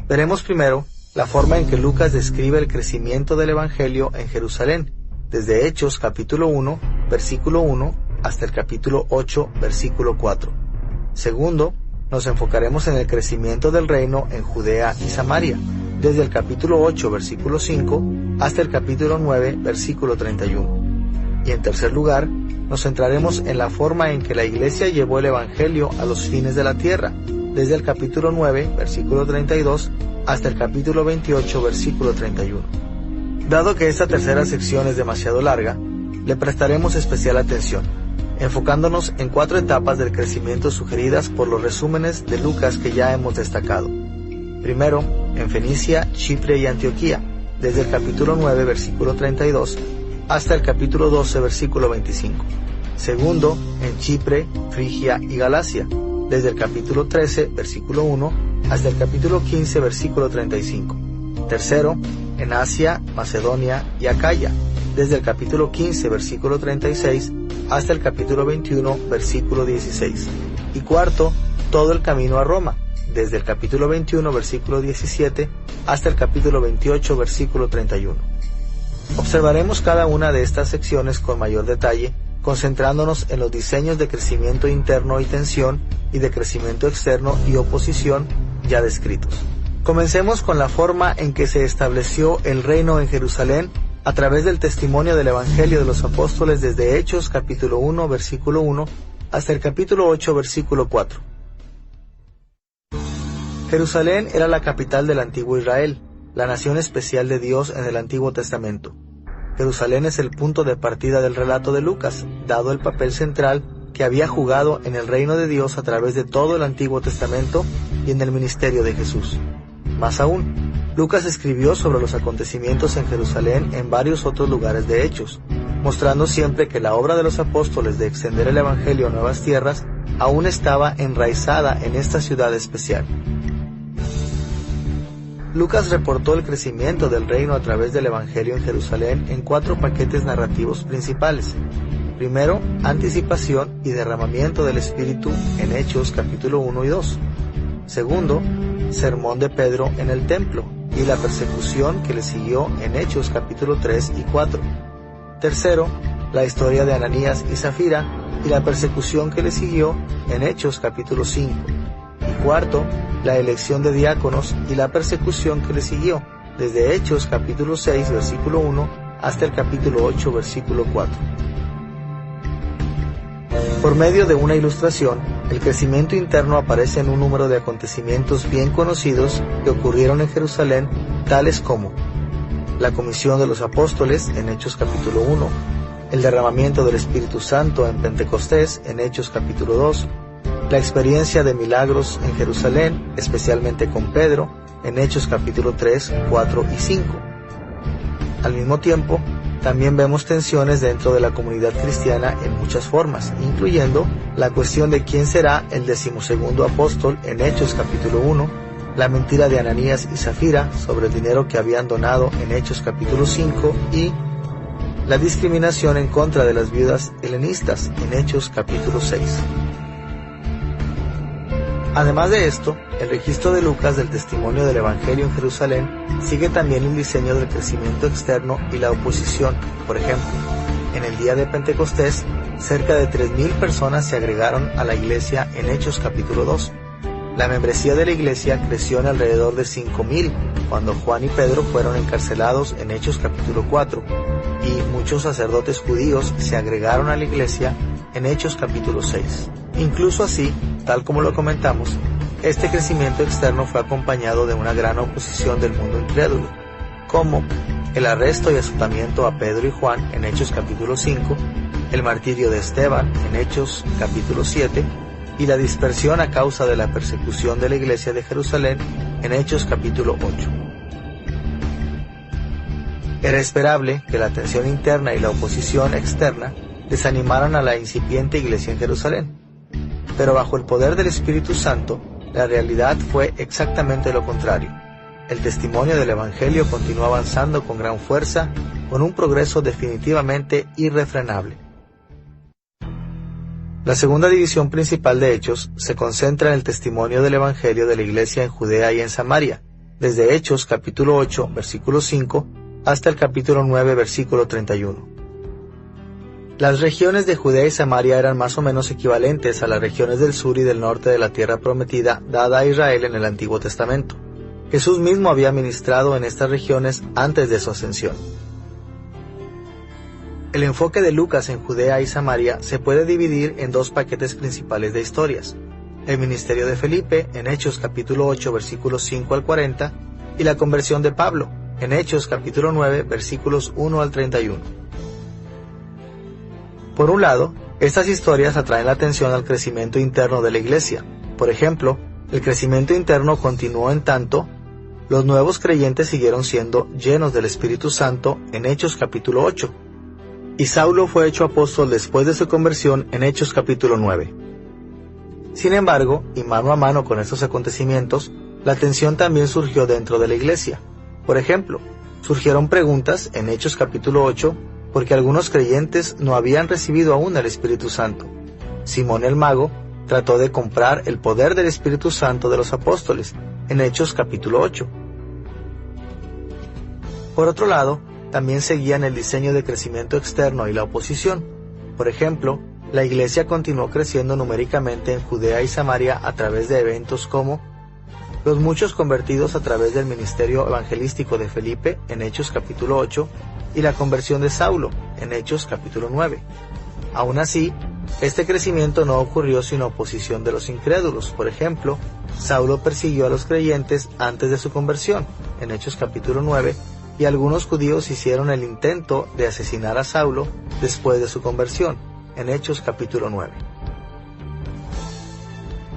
Veremos primero la forma en que Lucas describe el crecimiento del Evangelio en Jerusalén, desde Hechos capítulo 1, versículo 1, hasta el capítulo 8, versículo 4. Segundo, nos enfocaremos en el crecimiento del reino en Judea y Samaria, desde el capítulo 8, versículo 5, hasta el capítulo 9, versículo 31. Y en tercer lugar, nos centraremos en la forma en que la Iglesia llevó el Evangelio a los fines de la tierra, desde el capítulo 9, versículo 32, hasta el capítulo 28, versículo 31. Dado que esta tercera sección es demasiado larga, le prestaremos especial atención, enfocándonos en 4 etapas del crecimiento sugeridas por los resúmenes de Lucas que ya hemos destacado. Primero, en Fenicia, Chipre y Antioquía, desde el capítulo 9, versículo 32, hasta el capítulo 12, versículo 25. Segundo, en Chipre, Frigia y Galacia, desde el capítulo 13, versículo 1, hasta el capítulo 15, versículo 35. Tercero, en Asia, Macedonia y Acaya, desde el capítulo 15, versículo 36, hasta el capítulo 21, versículo 16. Y cuarto, todo el camino a Roma, desde el capítulo 21, versículo 17, hasta el capítulo 28, versículo 31. Observaremos cada una de estas secciones con mayor detalle, concentrándonos en los diseños de crecimiento interno y tensión, y de crecimiento externo y oposición ya descritos. Comencemos con la forma en que se estableció el reino en Jerusalén a través del testimonio del Evangelio de los Apóstoles desde Hechos capítulo 1, versículo 1, hasta el capítulo 8, versículo 4. Jerusalén era la capital del antiguo Israel, la nación especial de Dios en el Antiguo Testamento. Jerusalén es el punto de partida del relato de Lucas, dado el papel central que había jugado en el reino de Dios a través de todo el Antiguo Testamento y en el ministerio de Jesús. Más aún, Lucas escribió sobre los acontecimientos en Jerusalén en varios otros lugares de Hechos, mostrando siempre que la obra de los apóstoles de extender el Evangelio a nuevas tierras aún estaba enraizada en esta ciudad especial. Lucas reportó el crecimiento del reino a través del Evangelio en Jerusalén en 4 paquetes narrativos principales. Primero, anticipación y derramamiento del Espíritu en Hechos capítulo 1 y 2. Segundo, sermón de Pedro en el templo y la persecución que le siguió en Hechos capítulo 3 y 4. Tercero, la historia de Ananías y Zafira y la persecución que le siguió en Hechos capítulo 5. Y cuarto, la elección de diáconos y la persecución que le siguió, desde Hechos capítulo 6, versículo 1, hasta el capítulo 8, versículo 4. Por medio de una ilustración, el crecimiento interno aparece en un número de acontecimientos bien conocidos que ocurrieron en Jerusalén, tales como la comisión de los apóstoles en Hechos capítulo 1, el derramamiento del Espíritu Santo en Pentecostés en Hechos capítulo 2, la experiencia de milagros en Jerusalén, especialmente con Pedro, en Hechos capítulo 3, 4 y 5. Al mismo tiempo, también vemos tensiones dentro de la comunidad cristiana en muchas formas, incluyendo la cuestión de quién será el 12º apóstol en Hechos capítulo 1, la mentira de Ananías y Zafira sobre el dinero que habían donado en Hechos capítulo 5 y la discriminación en contra de las viudas helenistas en Hechos capítulo 6. Además de esto, el registro de Lucas del testimonio del Evangelio en Jerusalén sigue también el diseño del crecimiento externo y la oposición. Por ejemplo, en el día de Pentecostés, cerca de 3,000 personas se agregaron a la iglesia en Hechos capítulo 2. La membresía de la iglesia creció en alrededor de 5,000 cuando Juan y Pedro fueron encarcelados en Hechos capítulo 4, y muchos sacerdotes judíos se agregaron a la iglesia en Hechos capítulo 6. Incluso así, tal como lo comentamos, este crecimiento externo fue acompañado de una gran oposición del mundo incrédulo, como el arresto y azotamiento a Pedro y Juan en Hechos capítulo 5, el martirio de Esteban en Hechos capítulo 7, y la dispersión a causa de la persecución de la iglesia de Jerusalén en Hechos capítulo 8. Era esperable que la tensión interna y la oposición externa desanimaran a la incipiente iglesia en Jerusalén. Pero bajo el poder del Espíritu Santo, la realidad fue exactamente lo contrario. El testimonio del Evangelio continuó avanzando con gran fuerza, con un progreso definitivamente irrefrenable. La segunda división principal de Hechos se concentra en el testimonio del Evangelio de la iglesia en Judea y en Samaria, desde Hechos capítulo 8, versículo 5, hasta el capítulo 9, versículo 31. Las regiones de Judea y Samaria eran más o menos equivalentes a las regiones del sur y del norte de la tierra prometida dada a Israel en el Antiguo Testamento. Jesús mismo había ministrado en estas regiones antes de su ascensión. El enfoque de Lucas en Judea y Samaria se puede dividir en dos paquetes principales de historias: el ministerio de Felipe en Hechos capítulo 8 versículos 5 al 40 y la conversión de Pablo en Hechos capítulo 9 versículos 1 al 31. Por un lado, estas historias atraen la atención al crecimiento interno de la iglesia. Por ejemplo, el crecimiento interno continuó en tanto los nuevos creyentes siguieron siendo llenos del Espíritu Santo en Hechos capítulo 8, y Saulo fue hecho apóstol después de su conversión en Hechos capítulo 9. Sin embargo, y mano a mano con estos acontecimientos, la tensión también surgió dentro de la iglesia. Por ejemplo, surgieron preguntas en Hechos capítulo 8 porque algunos creyentes no habían recibido aún el Espíritu Santo. Simón el mago trató de comprar el poder del Espíritu Santo de los apóstoles en Hechos capítulo 8. Por otro lado, también seguían el diseño de crecimiento externo y la oposición. Por ejemplo, la iglesia continuó creciendo numéricamente en Judea y Samaria a través de eventos como los muchos convertidos a través del ministerio evangelístico de Felipe en Hechos capítulo 8 y la conversión de Saulo en Hechos capítulo 9. Aún así, este crecimiento no ocurrió sin oposición de los incrédulos. Por ejemplo, Saulo persiguió a los creyentes antes de su conversión en Hechos capítulo 9 y algunos judíos hicieron el intento de asesinar a Saulo después de su conversión en Hechos capítulo 9.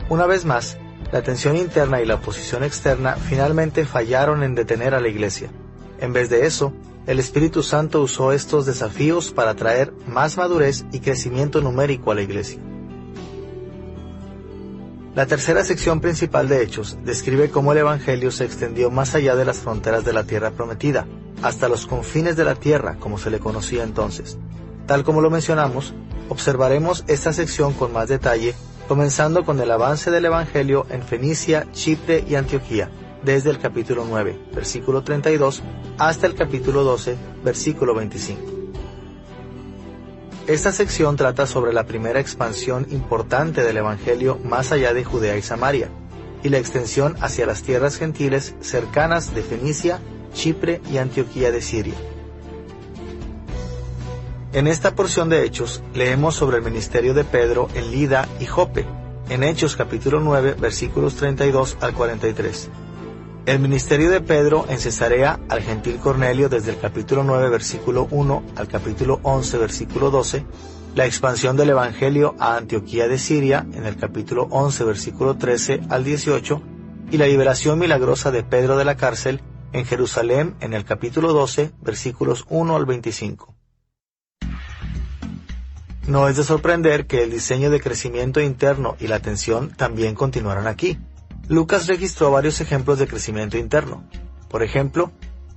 Una vez más, la tensión interna y la oposición externa finalmente fallaron en detener a la iglesia. En vez de eso, el Espíritu Santo usó estos desafíos para traer más madurez y crecimiento numérico a la iglesia. La tercera sección principal de Hechos describe cómo el Evangelio se extendió más allá de las fronteras de la tierra prometida, hasta los confines de la tierra, como se le conocía entonces. Tal como lo mencionamos, observaremos esta sección con más detalle, comenzando con el avance del Evangelio en Fenicia, Chipre y Antioquía, desde el capítulo 9, versículo 32, hasta el capítulo 12, versículo 25. Esta sección trata sobre la primera expansión importante del Evangelio más allá de Judea y Samaria, y la extensión hacia las tierras gentiles cercanas de Fenicia, Chipre y Antioquía de Siria. En esta porción de Hechos, leemos sobre el ministerio de Pedro en Lida y Jope, en Hechos capítulo 9, versículos 32 al 43. El ministerio de Pedro en Cesarea al gentil Cornelio desde el capítulo 9 versículo 1 al capítulo 11 versículo 12, la expansión del Evangelio a Antioquía de Siria en el capítulo 11 versículo 13 al 18 y la liberación milagrosa de Pedro de la cárcel en Jerusalén en el capítulo 12 versículos 1 al 25. No es de sorprender que el diseño de crecimiento interno y la tensión también continuaron aquí. Lucas registró varios ejemplos de crecimiento interno. Por ejemplo,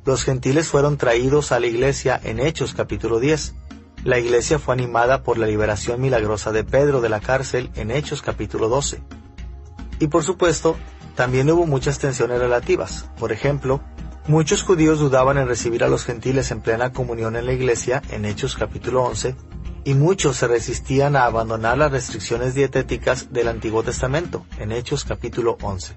los gentiles fueron traídos a la iglesia en Hechos capítulo 10. La iglesia fue animada por la liberación milagrosa de Pedro de la cárcel en Hechos capítulo 12. Y por supuesto, también hubo muchas tensiones relativas. Por ejemplo, muchos judíos dudaban en recibir a los gentiles en plena comunión en la iglesia en Hechos capítulo 11, y muchos se resistían a abandonar las restricciones dietéticas del Antiguo Testamento, en Hechos capítulo 11.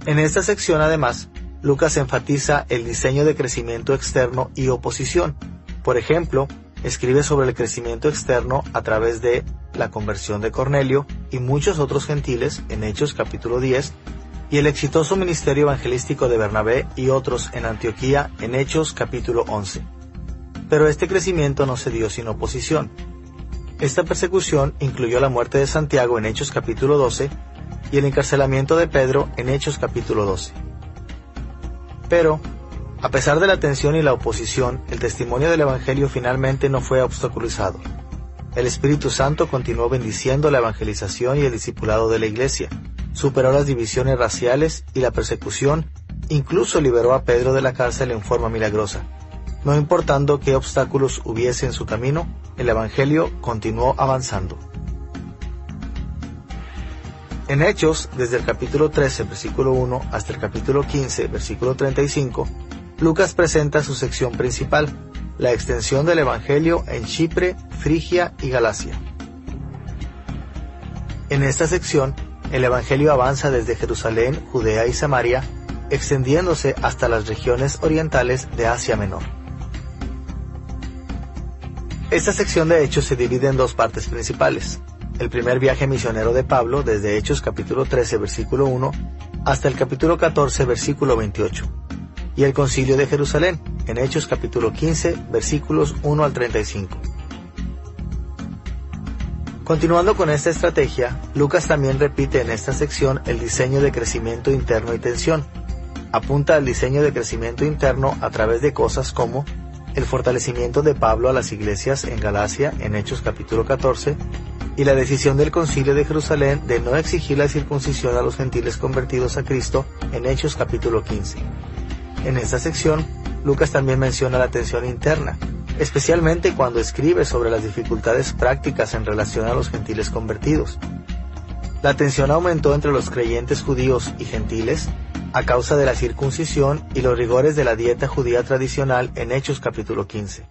En esta sección, además, Lucas enfatiza el diseño de crecimiento externo y oposición. Por ejemplo, escribe sobre el crecimiento externo a través de la conversión de Cornelio y muchos otros gentiles, en Hechos capítulo 10, y el exitoso ministerio evangelístico de Bernabé y otros en Antioquía, en Hechos capítulo 11. Pero este crecimiento no se dio sin oposición. Esta persecución incluyó la muerte de Santiago en Hechos capítulo 12 y el encarcelamiento de Pedro en Hechos capítulo 12. Pero, a pesar de la tensión y la oposición, el testimonio del Evangelio finalmente no fue obstaculizado. El Espíritu Santo continuó bendiciendo la evangelización y el discipulado de la iglesia, superó las divisiones raciales y la persecución, incluso liberó a Pedro de la cárcel en forma milagrosa. No importando qué obstáculos hubiese en su camino, el Evangelio continuó avanzando. En Hechos, desde el capítulo 13, versículo 1, hasta el capítulo 15, versículo 35, Lucas presenta su sección principal, la extensión del Evangelio en Chipre, Frigia y Galacia. En esta sección, el Evangelio avanza desde Jerusalén, Judea y Samaria, extendiéndose hasta las regiones orientales de Asia Menor. Esta sección de Hechos se divide en dos partes principales. El primer viaje misionero de Pablo, desde Hechos capítulo 13, versículo 1, hasta el capítulo 14, versículo 28. Y el concilio de Jerusalén, en Hechos capítulo 15, versículos 1 al 35. Continuando con esta estrategia, Lucas también repite en esta sección el diseño de crecimiento interno y tensión. Apunta al diseño de crecimiento interno a través de cosas como el fortalecimiento de Pablo a las iglesias en Galacia, en Hechos capítulo 14, y la decisión del concilio de Jerusalén de no exigir la circuncisión a los gentiles convertidos a Cristo, en Hechos capítulo 15. En esta sección, Lucas también menciona la tensión interna, especialmente cuando escribe sobre las dificultades prácticas en relación a los gentiles convertidos. La tensión aumentó entre los creyentes judíos y gentiles a causa de la circuncisión y los rigores de la dieta judía tradicional en Hechos capítulo 15.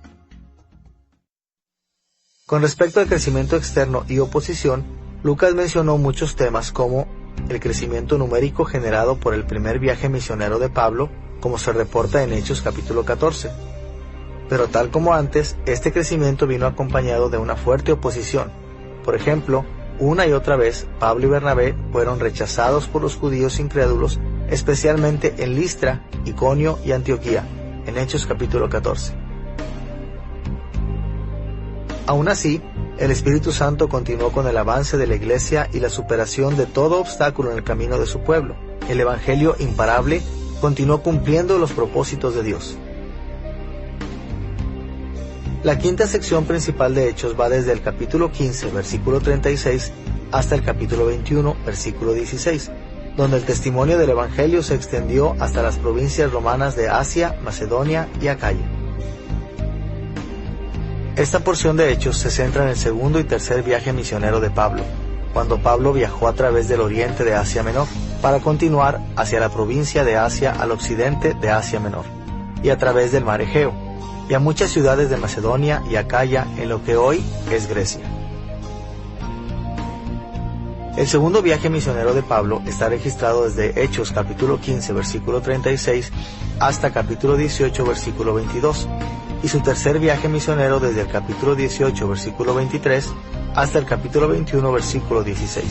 Con respecto al crecimiento externo y oposición, Lucas mencionó muchos temas como el crecimiento numérico generado por el primer viaje misionero de Pablo, como se reporta en Hechos capítulo 14. Pero tal como antes, este crecimiento vino acompañado de una fuerte oposición. Por ejemplo, una y otra vez, Pablo y Bernabé fueron rechazados por los judíos incrédulos, especialmente en Listra, Iconio y Antioquía, en Hechos capítulo 14. Aún así, el Espíritu Santo continuó con el avance de la Iglesia y la superación de todo obstáculo en el camino de su pueblo. El Evangelio imparable continuó cumpliendo los propósitos de Dios. La quinta sección principal de Hechos va desde el capítulo 15, versículo 36, hasta el capítulo 21, versículo 16, donde el testimonio del Evangelio se extendió hasta las provincias romanas de Asia, Macedonia y Acaya. Esta porción de Hechos se centra en el segundo y tercer viaje misionero de Pablo, cuando Pablo viajó a través del oriente de Asia Menor, para continuar hacia la provincia de Asia al occidente de Asia Menor, y a través del mar Egeo, y a muchas ciudades de Macedonia y Acaya en lo que hoy es Grecia. El segundo viaje misionero de Pablo está registrado desde Hechos capítulo 15 versículo 36 hasta capítulo 18 versículo 22, y su tercer viaje misionero desde el capítulo 18 versículo 23 hasta el capítulo 21 versículo 16.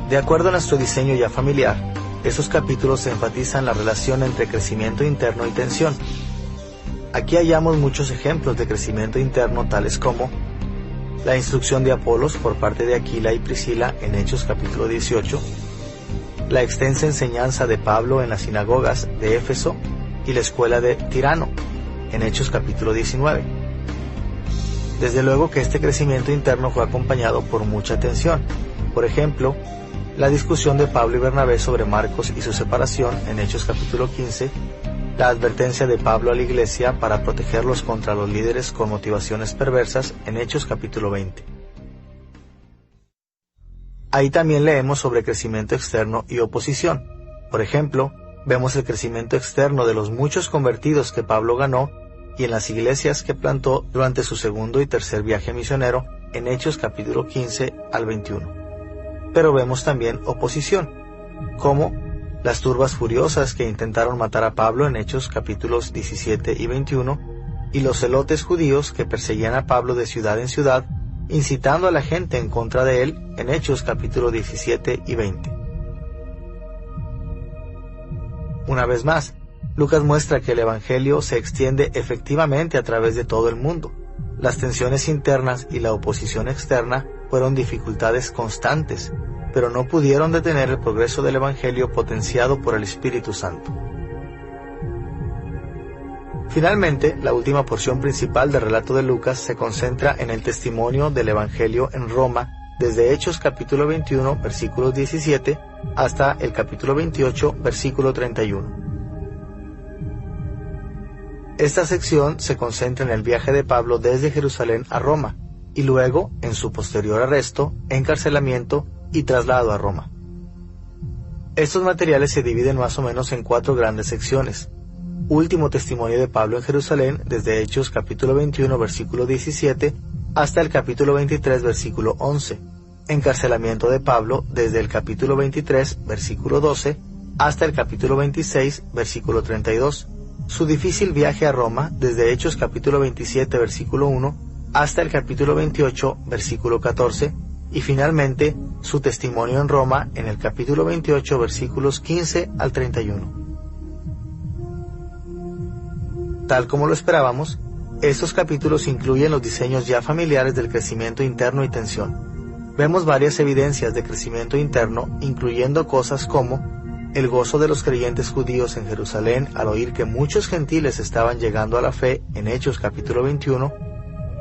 De acuerdo a nuestro diseño ya familiar, esos capítulos enfatizan la relación entre crecimiento interno y tensión. Aquí hallamos muchos ejemplos de crecimiento interno, tales como la instrucción de Apolos por parte de Aquila y Priscila en Hechos capítulo 18, la extensa enseñanza de Pablo en las sinagogas de Éfeso y la escuela de Tirano en Hechos capítulo 19. Desde luego que este crecimiento interno fue acompañado por mucha tensión. Por ejemplo, la discusión de Pablo y Bernabé sobre Marcos y su separación en Hechos capítulo 15, la advertencia de Pablo a la iglesia para protegerlos contra los líderes con motivaciones perversas en Hechos capítulo 20. Ahí también leemos sobre crecimiento externo y oposición. Por ejemplo, vemos el crecimiento externo de los muchos convertidos que Pablo ganó y en las iglesias que plantó durante su segundo y tercer viaje misionero en Hechos capítulo 15 al 21. Pero vemos también oposición, como las turbas furiosas que intentaron matar a Pablo en Hechos capítulos 17 y 21, y los celotes judíos que perseguían a Pablo de ciudad en ciudad, incitando a la gente en contra de él en Hechos capítulo 17 y 20. Una vez más, Lucas muestra que el Evangelio se extiende efectivamente a través de todo el mundo. Las tensiones internas y la oposición externa fueron dificultades constantes, pero no pudieron detener el progreso del Evangelio potenciado por el Espíritu Santo. Finalmente, la última porción principal del relato de Lucas se concentra en el testimonio del Evangelio en Roma, desde Hechos capítulo 21, versículos 17, hasta el capítulo 28, versículo 31. Esta sección se concentra en el viaje de Pablo desde Jerusalén a Roma, y luego en su posterior arresto, encarcelamiento y traslado a Roma. Estos materiales se dividen más o menos en 4 grandes secciones. Último testimonio de Pablo en Jerusalén, desde Hechos capítulo 21, versículo 17, hasta el capítulo 23, versículo 11. Encarcelamiento de Pablo, desde el capítulo 23, versículo 12, hasta el capítulo 26, versículo 32. su difícil viaje a Roma desde Hechos capítulo 27 versículo 1 hasta el capítulo 28 versículo 14 y finalmente su testimonio en Roma en el capítulo 28 versículos 15 al 31. Tal como lo esperábamos, estos capítulos incluyen los diseños ya familiares del crecimiento interno y tensión. Vemos varias evidencias de crecimiento interno, incluyendo cosas como el gozo de los creyentes judíos en Jerusalén al oír que muchos gentiles estaban llegando a la fe en Hechos capítulo 21,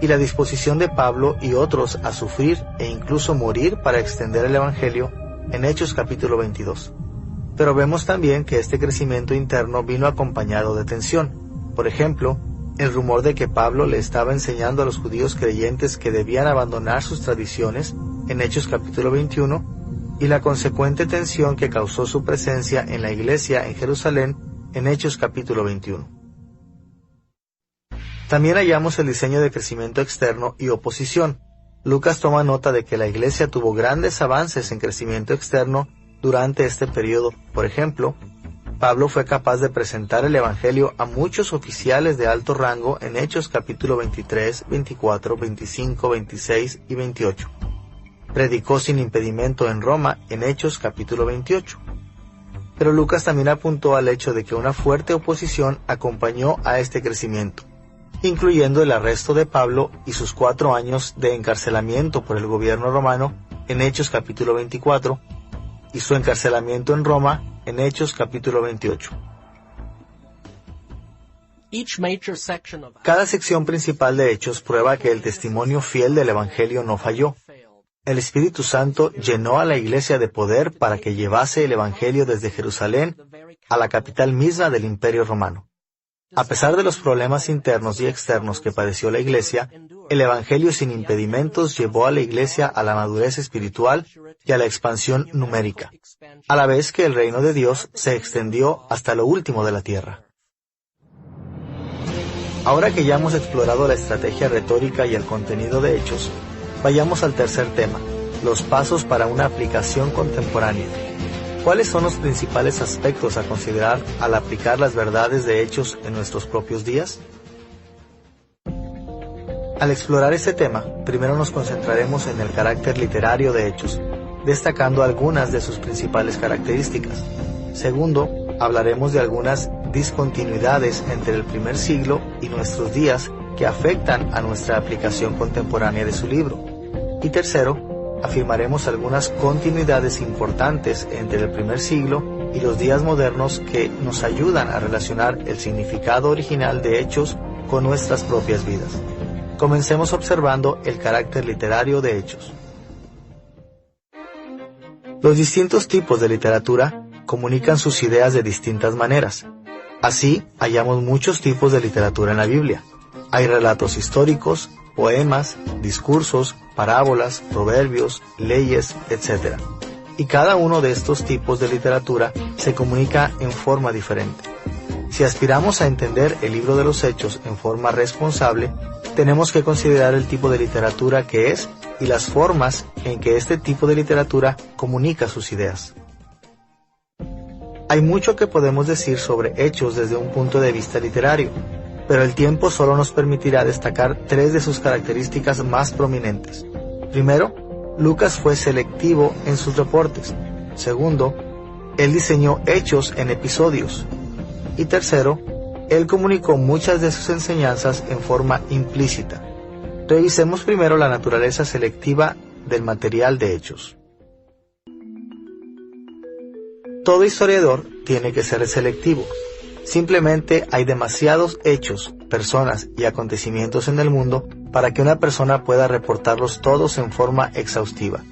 y la disposición de Pablo y otros a sufrir e incluso morir para extender el Evangelio en Hechos capítulo 22. Pero vemos también que este crecimiento interno vino acompañado de tensión. Por ejemplo, el rumor de que Pablo le estaba enseñando a los judíos creyentes que debían abandonar sus tradiciones en Hechos capítulo 21, y la consecuente tensión que causó su presencia en la iglesia en Jerusalén en Hechos capítulo 21. También hallamos el diseño de crecimiento externo y oposición. Lucas toma nota de que la iglesia tuvo grandes avances en crecimiento externo durante este periodo. Por ejemplo, Pablo fue capaz de presentar el Evangelio a muchos oficiales de alto rango en Hechos capítulo 23, 24, 25, 26 y 28. Predicó sin impedimento en Roma en Hechos capítulo 28. Pero Lucas también apuntó al hecho de que una fuerte oposición acompañó a este crecimiento, incluyendo el arresto de Pablo y sus 4 años de encarcelamiento por el gobierno romano en Hechos capítulo 24 y su encarcelamiento en Roma en Hechos capítulo 28. Cada sección principal de Hechos prueba que el testimonio fiel del Evangelio no falló. El Espíritu Santo llenó a la iglesia de poder para que llevase el Evangelio desde Jerusalén a la capital misma del Imperio Romano. A pesar de los problemas internos y externos que padeció la iglesia, el Evangelio sin impedimentos llevó a la iglesia a la madurez espiritual y a la expansión numérica, a la vez que el reino de Dios se extendió hasta lo último de la tierra. Ahora que ya hemos explorado la estrategia retórica y el contenido de Hechos, vayamos al tercer tema, los pasos para una aplicación contemporánea. ¿Cuáles son los principales aspectos a considerar al aplicar las verdades de Hechos en nuestros propios días? Al explorar este tema, primero nos concentraremos en el carácter literario de Hechos, destacando algunas de sus principales características. Segundo, hablaremos de algunas discontinuidades entre el primer siglo y nuestros días que afectan a nuestra aplicación contemporánea de su libro. Y tercero, afirmaremos algunas continuidades importantes entre el primer siglo y los días modernos que nos ayudan a relacionar el significado original de Hechos con nuestras propias vidas. Comencemos observando el carácter literario de Hechos. Los distintos tipos de literatura comunican sus ideas de distintas maneras. Así, hallamos muchos tipos de literatura en la Biblia. Hay relatos históricos, poemas, discursos, parábolas, proverbios, leyes, etc. Y cada uno de estos tipos de literatura se comunica en forma diferente. Si aspiramos a entender el libro de los Hechos en forma responsable, tenemos que considerar el tipo de literatura que es y las formas en que este tipo de literatura comunica sus ideas. Hay mucho que podemos decir sobre Hechos desde un punto de vista literario, pero el tiempo solo nos permitirá destacar 3 de sus características más prominentes. Primero, Lucas fue selectivo en sus reportes. Segundo, él diseñó hechos en episodios. Y tercero, él comunicó muchas de sus enseñanzas en forma implícita. Revisemos primero la naturaleza selectiva del material de Hechos. Todo historiador tiene que ser selectivo. Simplemente hay demasiados hechos, personas y acontecimientos en el mundo para que una persona pueda reportarlos todos en forma exhaustiva.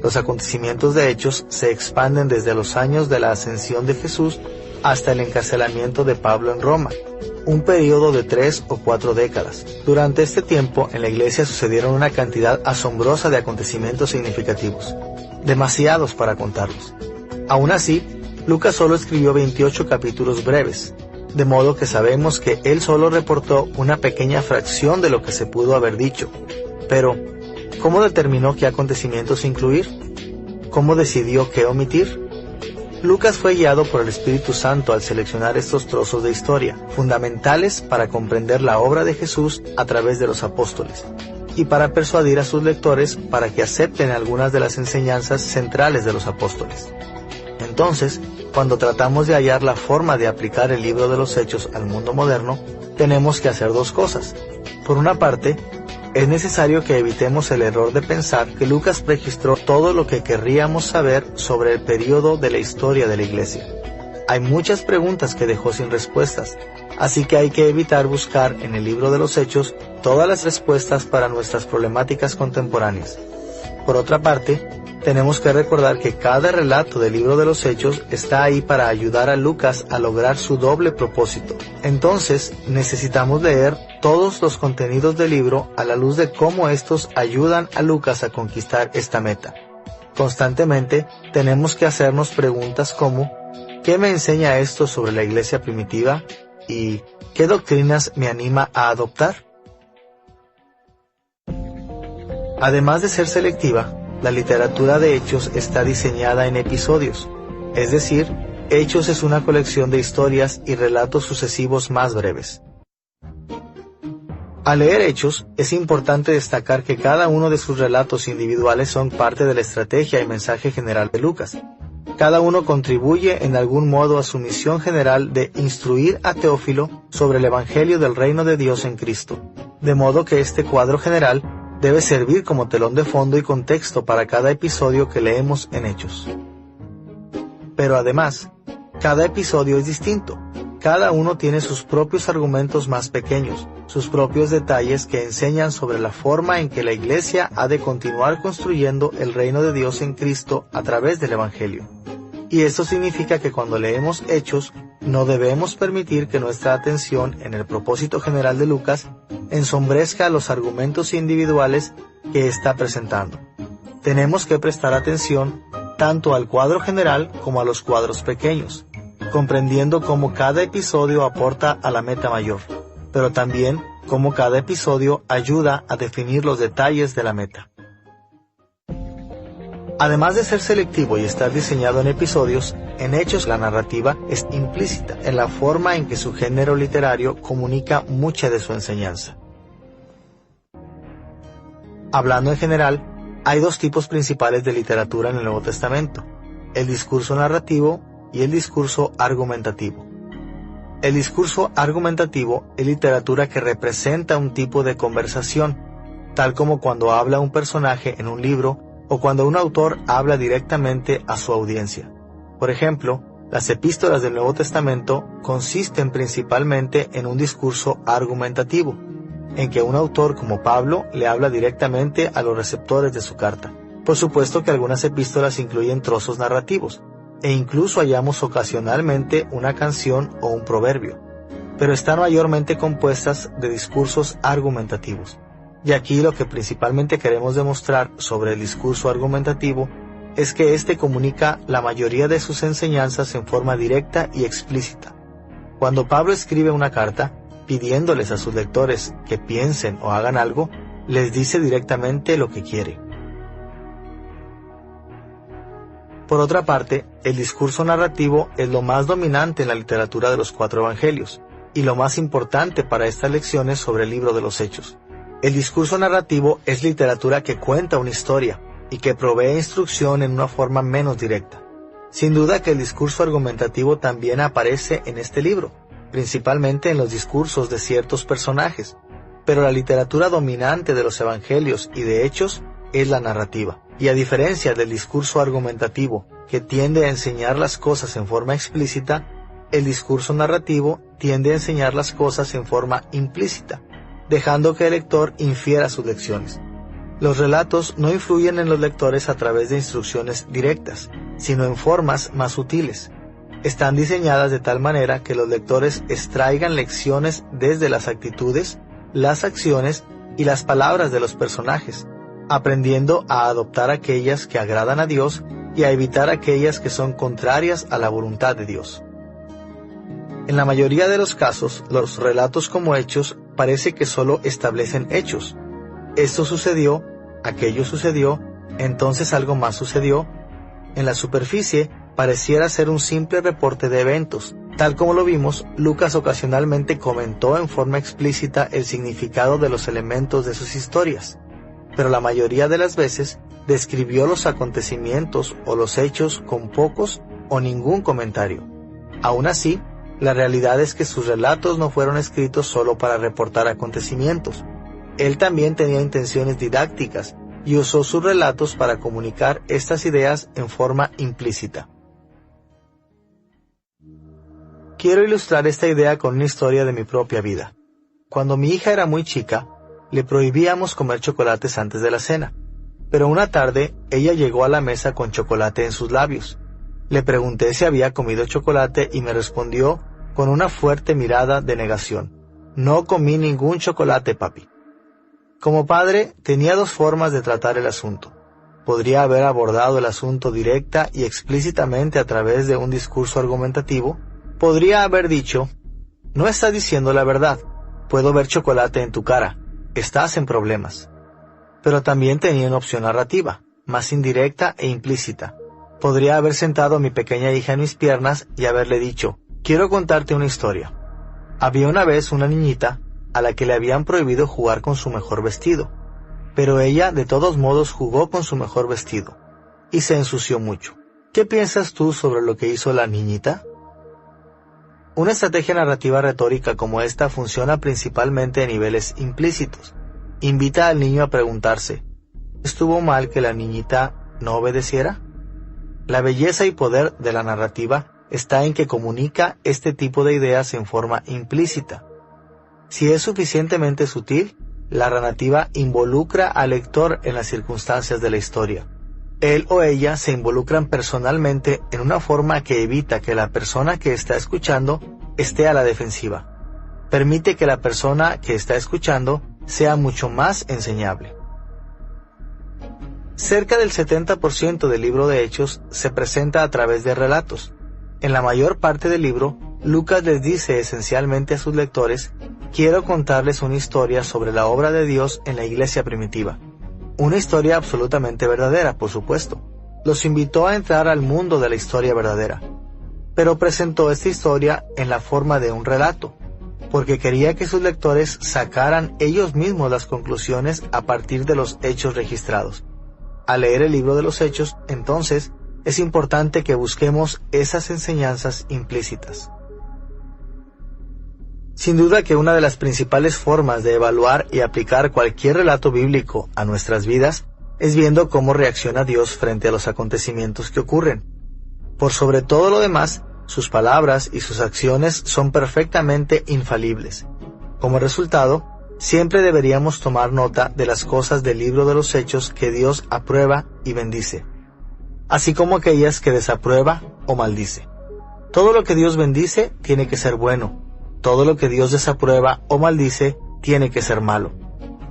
Los acontecimientos de Hechos se expanden desde los años de la ascensión de Jesús hasta el encarcelamiento de Pablo en Roma, un periodo de 3 o 4 décadas. Durante este tiempo, en la iglesia sucedieron una cantidad asombrosa de acontecimientos significativos, demasiados para contarlos. Aún así, Lucas solo escribió 28 capítulos breves, de modo que sabemos que él solo reportó una pequeña fracción de lo que se pudo haber dicho. Pero, ¿cómo determinó qué acontecimientos incluir? ¿Cómo decidió qué omitir? Lucas fue guiado por el Espíritu Santo al seleccionar estos trozos de historia, fundamentales para comprender la obra de Jesús a través de los apóstoles, y para persuadir a sus lectores para que acepten algunas de las enseñanzas centrales de los apóstoles. Entonces, cuando tratamos de hallar la forma de aplicar el libro de los Hechos al mundo moderno, tenemos que hacer dos cosas. Por una parte, es necesario que evitemos el error de pensar que Lucas registró todo lo que querríamos saber sobre el período de la historia de la Iglesia. Hay muchas preguntas que dejó sin respuestas, así que hay que evitar buscar en el libro de los Hechos todas las respuestas para nuestras problemáticas contemporáneas. Por otra parte, tenemos que recordar que cada relato del libro de los Hechos está ahí para ayudar a Lucas a lograr su doble propósito. Entonces, necesitamos leer todos los contenidos del libro a la luz de cómo estos ayudan a Lucas a conquistar esta meta. Constantemente, tenemos que hacernos preguntas como: ¿qué me enseña esto sobre la iglesia primitiva? ¿Y qué doctrinas me anima a adoptar? Además de ser selectiva, la literatura de Hechos está diseñada en episodios, es decir, Hechos es una colección de historias y relatos sucesivos más breves. Al leer Hechos, es importante destacar que cada uno de sus relatos individuales son parte de la estrategia y mensaje general de Lucas. Cada uno contribuye en algún modo a su misión general de instruir a Teófilo sobre el Evangelio del Reino de Dios en Cristo, de modo que este cuadro general debe servir como telón de fondo y contexto para cada episodio que leemos en Hechos. Pero además, cada episodio es distinto. Cada uno tiene sus propios argumentos más pequeños, sus propios detalles que enseñan sobre la forma en que la Iglesia ha de continuar construyendo el reino de Dios en Cristo a través del Evangelio. Y esto significa que cuando leemos Hechos, no debemos permitir que nuestra atención en el propósito general de Lucas ensombrezca los argumentos individuales que está presentando. Tenemos que prestar atención tanto al cuadro general como a los cuadros pequeños, comprendiendo cómo cada episodio aporta a la meta mayor, pero también cómo cada episodio ayuda a definir los detalles de la meta. Además de ser selectivo y estar diseñado en episodios, en Hechos la narrativa es implícita en la forma en que su género literario comunica mucha de su enseñanza. Hablando en general, hay dos tipos principales de literatura en el Nuevo Testamento: el discurso narrativo y el discurso argumentativo. El discurso argumentativo es literatura que representa un tipo de conversación, tal como cuando habla un personaje en un libro o cuando un autor habla directamente a su audiencia. Por ejemplo, las epístolas del Nuevo Testamento consisten principalmente en un discurso argumentativo, en que un autor como Pablo le habla directamente a los receptores de su carta. Por supuesto que algunas epístolas incluyen trozos narrativos, e incluso hallamos ocasionalmente una canción o un proverbio, pero están mayormente compuestas de discursos argumentativos. Y aquí lo que principalmente queremos demostrar sobre el discurso argumentativo es que éste comunica la mayoría de sus enseñanzas en forma directa y explícita. Cuando Pablo escribe una carta, pidiéndoles a sus lectores que piensen o hagan algo, les dice directamente lo que quiere. Por otra parte, el discurso narrativo es lo más dominante en la literatura de los 4 evangelios, y lo más importante para estas lecciones sobre el libro de los Hechos. El discurso narrativo es literatura que cuenta una historia y que provee instrucción en una forma menos directa. Sin duda que el discurso argumentativo también aparece en este libro, principalmente en los discursos de ciertos personajes, pero la literatura dominante de los evangelios y de Hechos es la narrativa. Y a diferencia del discurso argumentativo, que tiende a enseñar las cosas en forma explícita, el discurso narrativo tiende a enseñar las cosas en forma implícita, dejando que el lector infiera sus lecciones. Los relatos no influyen en los lectores a través de instrucciones directas, sino en formas más sutiles. Están diseñadas de tal manera que los lectores extraigan lecciones desde las actitudes, las acciones y las palabras de los personajes, aprendiendo a adoptar aquellas que agradan a Dios y a evitar aquellas que son contrarias a la voluntad de Dios. En la mayoría de los casos, los relatos como Hechos parece que solo establecen hechos. Esto sucedió, aquello sucedió, entonces algo más sucedió. En la superficie, pareciera ser un simple reporte de eventos. Tal como lo vimos, Lucas ocasionalmente comentó en forma explícita el significado de los elementos de sus historias, pero la mayoría de las veces describió los acontecimientos o los hechos con pocos o ningún comentario. Aún así, la realidad es que sus relatos no fueron escritos solo para reportar acontecimientos. Él también tenía intenciones didácticas y usó sus relatos para comunicar estas ideas en forma implícita. Quiero ilustrar esta idea con una historia de mi propia vida. Cuando mi hija era muy chica, le prohibíamos comer chocolates antes de la cena, pero una tarde ella llegó a la mesa con chocolate en sus labios. Le pregunté si había comido chocolate y me respondió con una fuerte mirada de negación: «No comí ningún chocolate, papi». Como padre, tenía dos formas de tratar el asunto. Podría haber abordado el asunto directa y explícitamente a través de un discurso argumentativo. Podría haber dicho: «No estás diciendo la verdad, puedo ver chocolate en tu cara, estás en problemas». Pero también tenía una opción narrativa, más indirecta e implícita. Podría haber sentado a mi pequeña hija en mis piernas y haberle dicho: «Quiero contarte una historia. Había una vez una niñita a la que le habían prohibido jugar con su mejor vestido, pero ella de todos modos jugó con su mejor vestido y se ensució mucho. ¿Qué piensas tú sobre lo que hizo la niñita?». Una estrategia narrativa retórica como esta funciona principalmente a niveles implícitos. Invita al niño a preguntarse: ¿estuvo mal que la niñita no obedeciera? La belleza y poder de la narrativa está en que comunica este tipo de ideas en forma implícita. Si es suficientemente sutil, la narrativa involucra al lector en las circunstancias de la historia. Él o ella se involucran personalmente en una forma que evita que la persona que está escuchando esté a la defensiva. Permite que la persona que está escuchando sea mucho más enseñable. Cerca del 70% del libro de Hechos se presenta a través de relatos. En la mayor parte del libro, Lucas les dice esencialmente a sus lectores: «Quiero contarles una historia sobre la obra de Dios en la iglesia primitiva». Una historia absolutamente verdadera, por supuesto. Los invitó a entrar al mundo de la historia verdadera. Pero presentó esta historia en la forma de un relato, porque quería que sus lectores sacaran ellos mismos las conclusiones a partir de los hechos registrados. Al leer el libro de los Hechos, entonces, es importante que busquemos esas enseñanzas implícitas. Sin duda que una de las principales formas de evaluar y aplicar cualquier relato bíblico a nuestras vidas es viendo cómo reacciona Dios frente a los acontecimientos que ocurren. Por sobre todo lo demás, sus palabras y sus acciones son perfectamente infalibles. Como resultado, siempre deberíamos tomar nota de las cosas del libro de los Hechos que Dios aprueba y bendice, así como aquellas que desaprueba o maldice. Todo lo que Dios bendice tiene que ser bueno. Todo lo que Dios desaprueba o maldice tiene que ser malo.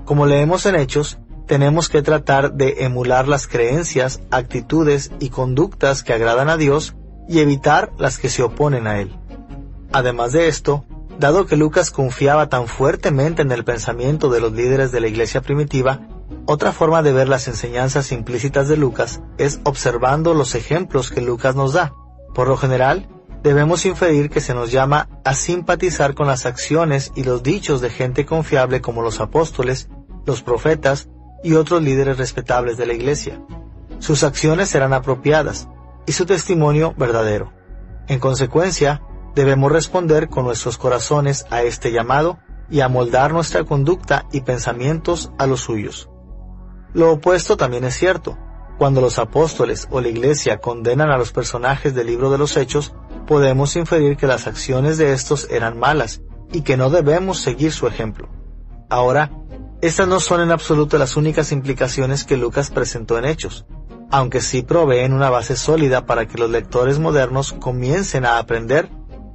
Como leemos en Hechos, tenemos que tratar de emular las creencias, actitudes y conductas que agradan a Dios y evitar las que se oponen a Él. Además de esto, dado que Lucas confiaba tan fuertemente en el pensamiento de los líderes de la iglesia primitiva, otra forma de ver las enseñanzas implícitas de Lucas es observando los ejemplos que Lucas nos da. Por lo general, debemos inferir que se nos llama a simpatizar con las acciones y los dichos de gente confiable como los apóstoles, los profetas y otros líderes respetables de la iglesia. Sus acciones serán apropiadas y su testimonio verdadero. En consecuencia, debemos responder con nuestros corazones a este llamado y amoldar nuestra conducta y pensamientos a los suyos. Lo opuesto también es cierto. Cuando los apóstoles o la iglesia condenan a los personajes del libro de los Hechos, podemos inferir que las acciones de estos eran malas y que no debemos seguir su ejemplo. Ahora, estas no son en absoluto las únicas implicaciones que Lucas presentó en Hechos, aunque sí proveen una base sólida para que los lectores modernos comiencen a aprender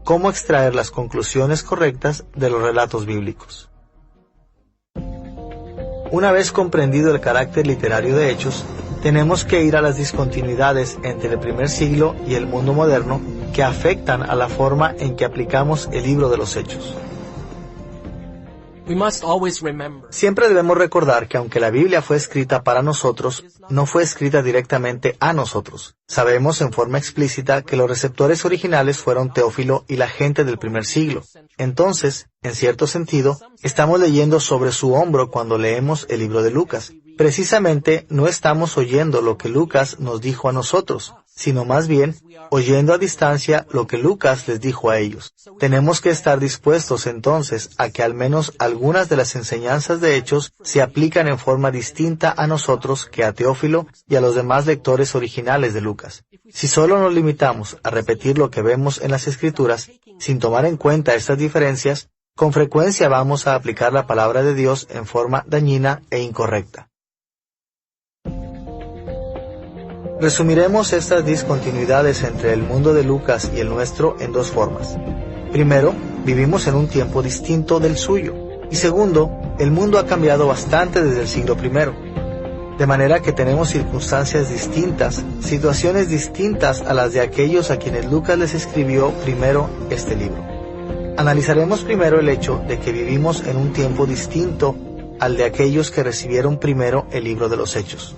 cómo extraer las conclusiones correctas de los relatos bíblicos. Una vez comprendido el carácter literario de Hechos, tenemos que ir a las discontinuidades entre el primer siglo y el mundo moderno que afectan a la forma en que aplicamos el libro de los Hechos. We must always remember Siempre debemos recordar que aunque la Biblia fue escrita para nosotros, no fue escrita directamente a nosotros. Sabemos en forma explícita que los receptores originales fueron Teófilo y la gente del primer siglo. Entonces, en cierto sentido, estamos leyendo sobre su hombro cuando leemos el libro de Lucas. Precisamente no estamos oyendo lo que Lucas nos dijo a nosotros, sino más bien oyendo a distancia lo que Lucas les dijo a ellos. Tenemos que estar dispuestos entonces a que al menos algunas de las enseñanzas de Hechos se aplican en forma distinta a nosotros que a Teófilo y a los demás lectores originales de Lucas. Si solo nos limitamos a repetir lo que vemos en las Escrituras, sin tomar en cuenta estas diferencias, con frecuencia vamos a aplicar la palabra de Dios en forma dañina e incorrecta. Resumiremos estas discontinuidades entre el mundo de Lucas y el nuestro en dos formas. Primero, vivimos en un tiempo distinto del suyo. Y segundo, el mundo ha cambiado bastante desde el siglo I. De manera que tenemos circunstancias distintas, situaciones distintas a las de aquellos a quienes Lucas les escribió primero este libro. Analizaremos primero el hecho de que vivimos en un tiempo distinto al de aquellos que recibieron primero el libro de los Hechos.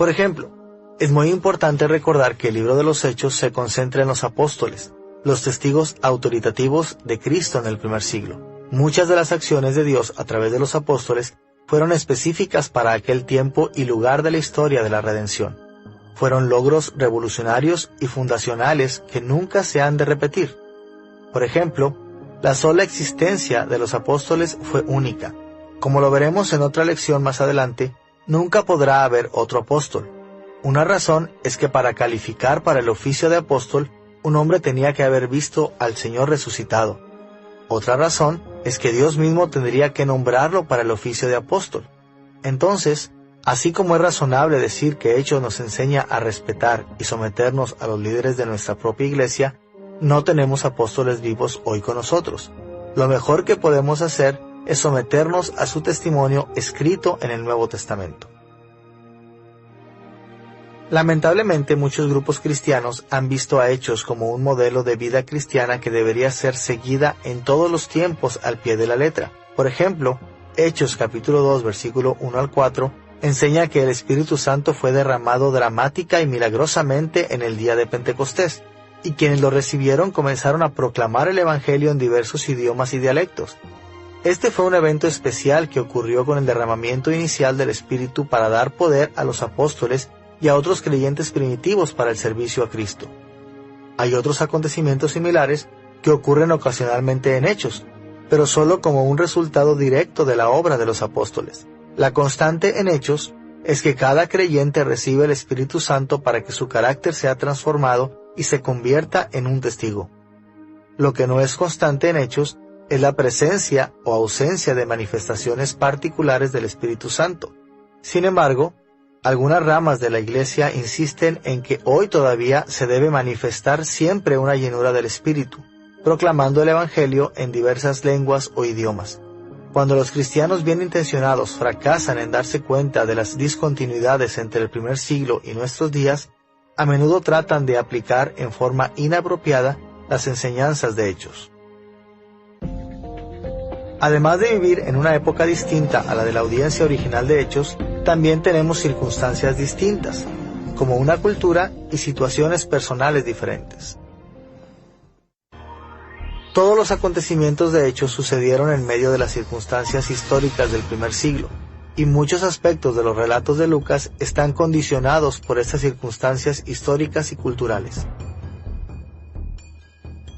Por ejemplo, es muy importante recordar que el libro de los Hechos se concentra en los apóstoles, los testigos autoritativos de Cristo en el primer siglo. Muchas de las acciones de Dios a través de los apóstoles fueron específicas para aquel tiempo y lugar de la historia de la redención. Fueron logros revolucionarios y fundacionales que nunca se han de repetir. Por ejemplo, la sola existencia de los apóstoles fue única. Como lo veremos en otra lección más adelante, nunca podrá haber otro apóstol. Una razón es que para calificar para el oficio de apóstol, un hombre tenía que haber visto al Señor resucitado. Otra razón es que Dios mismo tendría que nombrarlo para el oficio de apóstol. Entonces, así como es razonable decir que Hechos nos enseña a respetar y someternos a los líderes de nuestra propia iglesia, no tenemos apóstoles vivos hoy con nosotros. Lo mejor que podemos hacer es someternos a su testimonio escrito en el Nuevo Testamento. Lamentablemente, muchos grupos cristianos han visto a Hechos como un modelo de vida cristiana que debería ser seguida en todos los tiempos al pie de la letra. Por ejemplo, Hechos capítulo 2, versículo 1 al 4, enseña que el Espíritu Santo fue derramado dramática y milagrosamente en el día de Pentecostés, y quienes lo recibieron comenzaron a proclamar el Evangelio en diversos idiomas y dialectos. Este fue un evento especial que ocurrió con el derramamiento inicial del Espíritu para dar poder a los apóstoles y a otros creyentes primitivos para el servicio a Cristo. Hay otros acontecimientos similares que ocurren ocasionalmente en Hechos, pero solo como un resultado directo de la obra de los apóstoles. La constante en Hechos es que cada creyente recibe el Espíritu Santo para que su carácter sea transformado y se convierta en un testigo. Lo que no es constante en Hechos es la presencia o ausencia de manifestaciones particulares del Espíritu Santo. Sin embargo, algunas ramas de la Iglesia insisten en que hoy todavía se debe manifestar siempre una llenura del Espíritu, proclamando el Evangelio en diversas lenguas o idiomas. Cuando los cristianos bien intencionados fracasan en darse cuenta de las discontinuidades entre el primer siglo y nuestros días, a menudo tratan de aplicar en forma inapropiada las enseñanzas de Hechos. Además de vivir en una época distinta a la de la audiencia original de Hechos, también tenemos circunstancias distintas, como una cultura y situaciones personales diferentes. Todos los acontecimientos de Hechos sucedieron en medio de las circunstancias históricas del primer siglo, y muchos aspectos de los relatos de Lucas están condicionados por estas circunstancias históricas y culturales.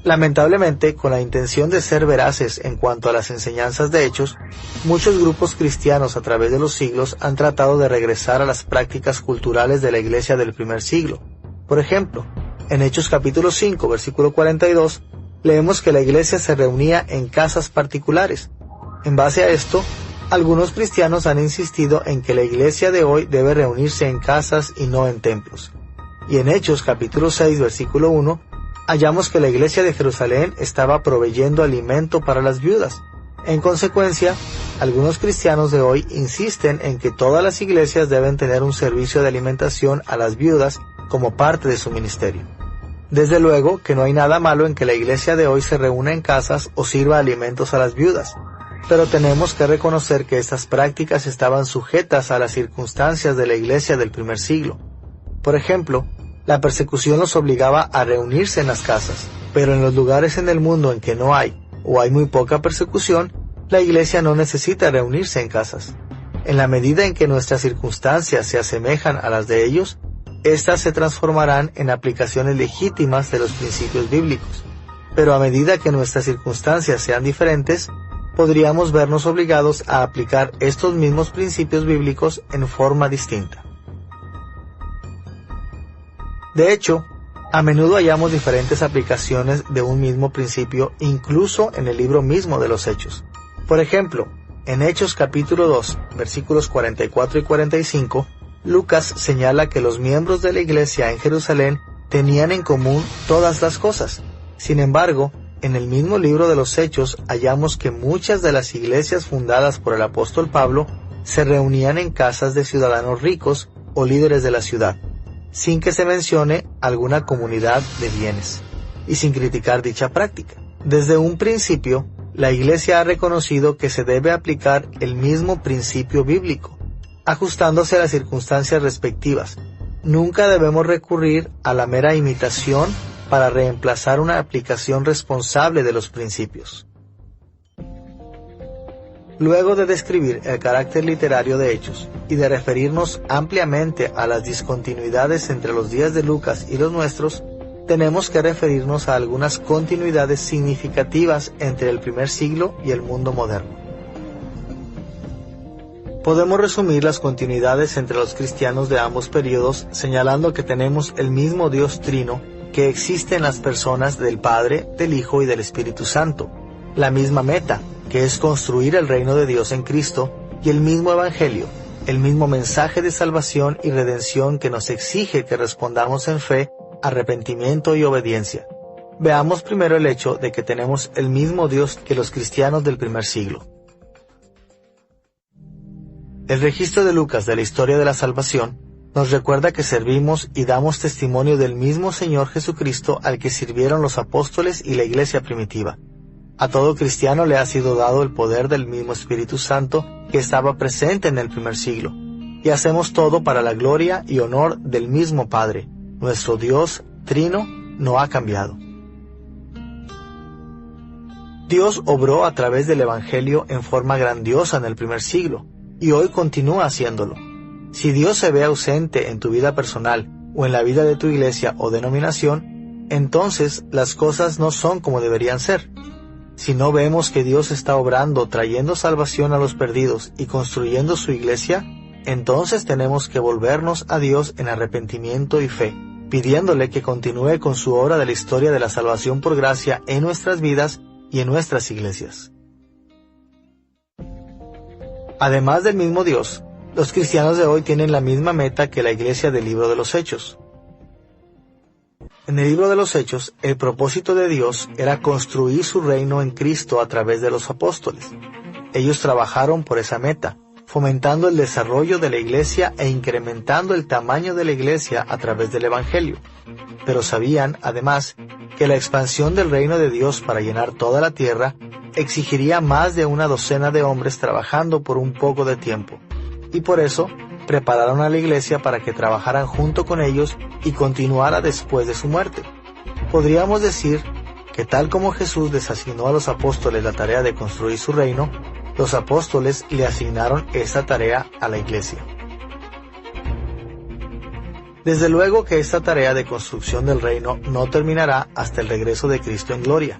Lamentablemente, con la intención de ser veraces en cuanto a las enseñanzas de Hechos, muchos grupos cristianos a través de los siglos han tratado de regresar a las prácticas culturales de la iglesia del primer siglo. Por ejemplo, en Hechos capítulo 5, versículo 42, leemos que la iglesia se reunía en casas particulares. En base a esto, algunos cristianos han insistido en que la iglesia de hoy debe reunirse en casas y no en templos. Y en Hechos capítulo 6, versículo 1, hallamos que la iglesia de Jerusalén estaba proveyendo alimento para las viudas. En consecuencia, algunos cristianos de hoy insisten en que todas las iglesias deben tener un servicio de alimentación a las viudas como parte de su ministerio. Desde luego que no hay nada malo en que la iglesia de hoy se reúna en casas o sirva alimentos a las viudas, pero tenemos que reconocer que estas prácticas estaban sujetas a las circunstancias de la iglesia del primer siglo. Por ejemplo, la persecución los obligaba a reunirse en las casas, pero en los lugares en el mundo en que no hay o hay muy poca persecución, la iglesia no necesita reunirse en casas. En la medida en que nuestras circunstancias se asemejan a las de ellos, éstas se transformarán en aplicaciones legítimas de los principios bíblicos. Pero a medida que nuestras circunstancias sean diferentes, podríamos vernos obligados a aplicar estos mismos principios bíblicos en forma distinta. De hecho, a menudo hallamos diferentes aplicaciones de un mismo principio incluso en el libro mismo de los Hechos. Por ejemplo, en Hechos capítulo 2, versículos 44 y 45, Lucas señala que los miembros de la iglesia en Jerusalén tenían en común todas las cosas. Sin embargo, en el mismo libro de los Hechos hallamos que muchas de las iglesias fundadas por el apóstol Pablo se reunían en casas de ciudadanos ricos o líderes de la ciudad, sin que se mencione alguna comunidad de bienes, y sin criticar dicha práctica. Desde un principio, la iglesia ha reconocido que se debe aplicar el mismo principio bíblico, ajustándose a las circunstancias respectivas. Nunca debemos recurrir a la mera imitación para reemplazar una aplicación responsable de los principios. Luego de describir el carácter literario de Hechos y de referirnos ampliamente a las discontinuidades entre los días de Lucas y los nuestros, tenemos que referirnos a algunas continuidades significativas entre el primer siglo y el mundo moderno. Podemos resumir las continuidades entre los cristianos de ambos períodos señalando que tenemos el mismo Dios trino que existe en las personas del Padre, del Hijo y del Espíritu Santo, la misma meta, que es construir el reino de Dios en Cristo, y el mismo Evangelio, el mismo mensaje de salvación y redención que nos exige que respondamos en fe, arrepentimiento y obediencia. Veamos primero el hecho de que tenemos el mismo Dios que los cristianos del primer siglo. El registro de Lucas de la historia de la salvación nos recuerda que servimos y damos testimonio del mismo Señor Jesucristo al que sirvieron los apóstoles y la iglesia primitiva. A todo cristiano le ha sido dado el poder del mismo Espíritu Santo que estaba presente en el primer siglo, y hacemos todo para la gloria y honor del mismo Padre. Nuestro Dios trino no ha cambiado. Dios obró a través del Evangelio en forma grandiosa en el primer siglo, y hoy continúa haciéndolo. Si Dios se ve ausente en tu vida personal o en la vida de tu iglesia o denominación, entonces las cosas no son como deberían ser. Si no vemos que Dios está obrando, trayendo salvación a los perdidos y construyendo su iglesia, entonces tenemos que volvernos a Dios en arrepentimiento y fe, pidiéndole que continúe con su obra de la historia de la salvación por gracia en nuestras vidas y en nuestras iglesias. Además del mismo Dios, los cristianos de hoy tienen la misma meta que la iglesia del libro de los Hechos. En el libro de los Hechos, el propósito de Dios era construir su reino en Cristo a través de los apóstoles. Ellos trabajaron por esa meta, fomentando el desarrollo de la iglesia e incrementando el tamaño de la iglesia a través del Evangelio. Pero sabían, además, que la expansión del reino de Dios para llenar toda la tierra exigiría más de una docena de hombres trabajando por un poco de tiempo. Y por eso, prepararon a la iglesia para que trabajaran junto con ellos y continuara después de su muerte. Podríamos decir que tal como Jesús les asignó a los apóstoles la tarea de construir su reino, los apóstoles le asignaron esta tarea a la iglesia. Desde luego que esta tarea de construcción del reino no terminará hasta el regreso de Cristo en gloria,